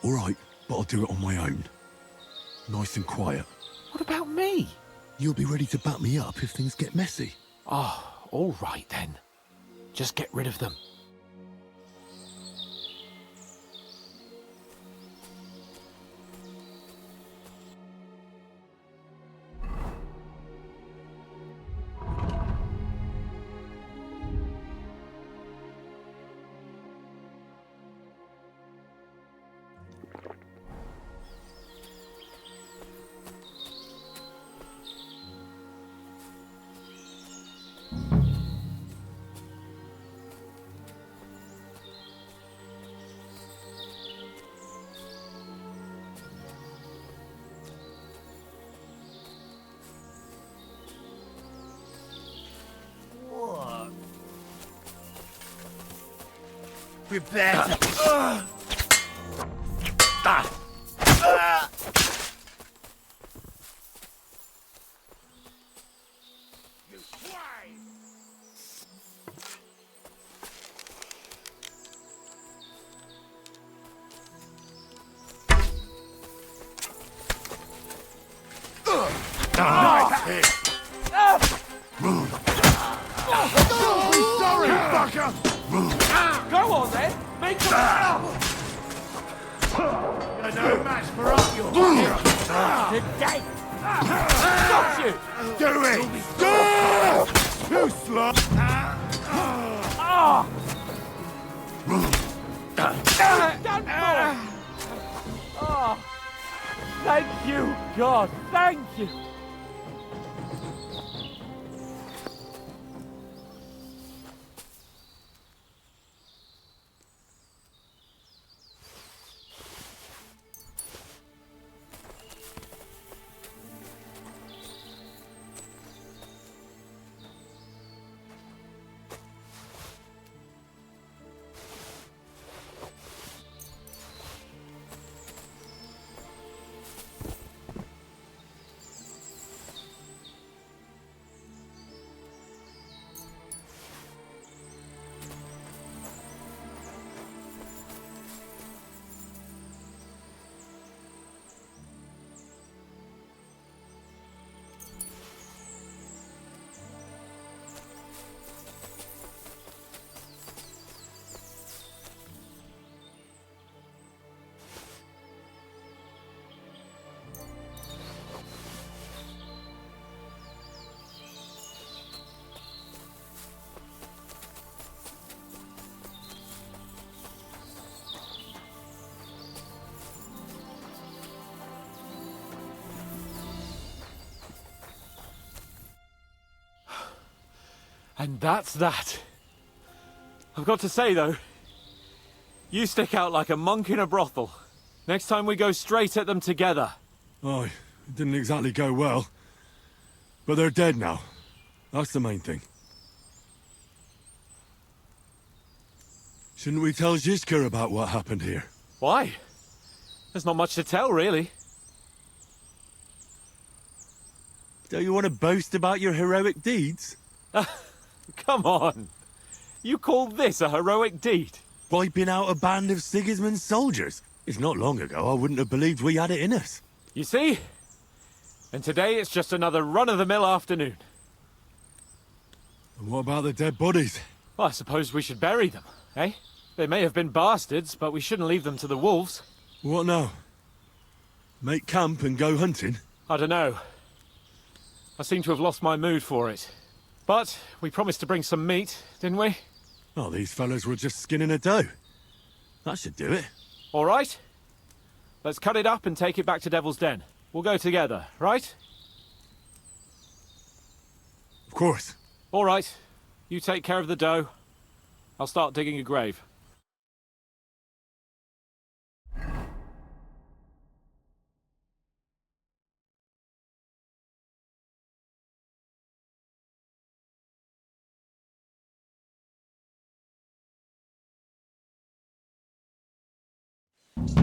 [SPEAKER 22] All right, but I'll do it on my own. Nice and quiet.
[SPEAKER 6] What about me?
[SPEAKER 22] You'll be ready to back me up if things get messy.
[SPEAKER 6] Oh, all right then. Just get rid of them.
[SPEAKER 20] Prepare to...
[SPEAKER 19] Nice hit! Move! Don't be sorry, fucker!
[SPEAKER 16] Go on then! Make them
[SPEAKER 19] You're no match for up, you fucker!
[SPEAKER 16] Today! Got you!
[SPEAKER 19] Do it! Do! Too slow!
[SPEAKER 16] Done for! Oh, thank you, God, thank you! And that's that. I've got to say, though, you stick out like a monk in a brothel. Next time we go straight at them together.
[SPEAKER 17] Aye, it didn't exactly go well. But they're dead now. That's the main thing. Shouldn't we tell Zizka about what happened here?
[SPEAKER 16] Why? There's not much to tell, really.
[SPEAKER 22] Don't you want to boast about your heroic deeds?
[SPEAKER 16] Come on. You call this a heroic deed?
[SPEAKER 22] Wiping out a band of Sigismund's soldiers. It's not long ago I wouldn't have believed we had it in us.
[SPEAKER 16] You see? And today it's just another run-of-the-mill afternoon.
[SPEAKER 17] And what about the dead bodies?
[SPEAKER 16] Well, I suppose we should bury them, eh? They may have been bastards, but we shouldn't leave them to the wolves.
[SPEAKER 17] What now? Make camp and go hunting?
[SPEAKER 16] I don't know. I seem to have lost my mood for it. But we promised to bring some meat, didn't we?
[SPEAKER 17] Oh, these fellas were just skinning a doe. That should do it.
[SPEAKER 16] All right. Let's cut it up and take it back to Devil's Den. We'll go together, right?
[SPEAKER 17] Of course.
[SPEAKER 16] All right. You take care of the doe. I'll start digging a grave.
[SPEAKER 5] You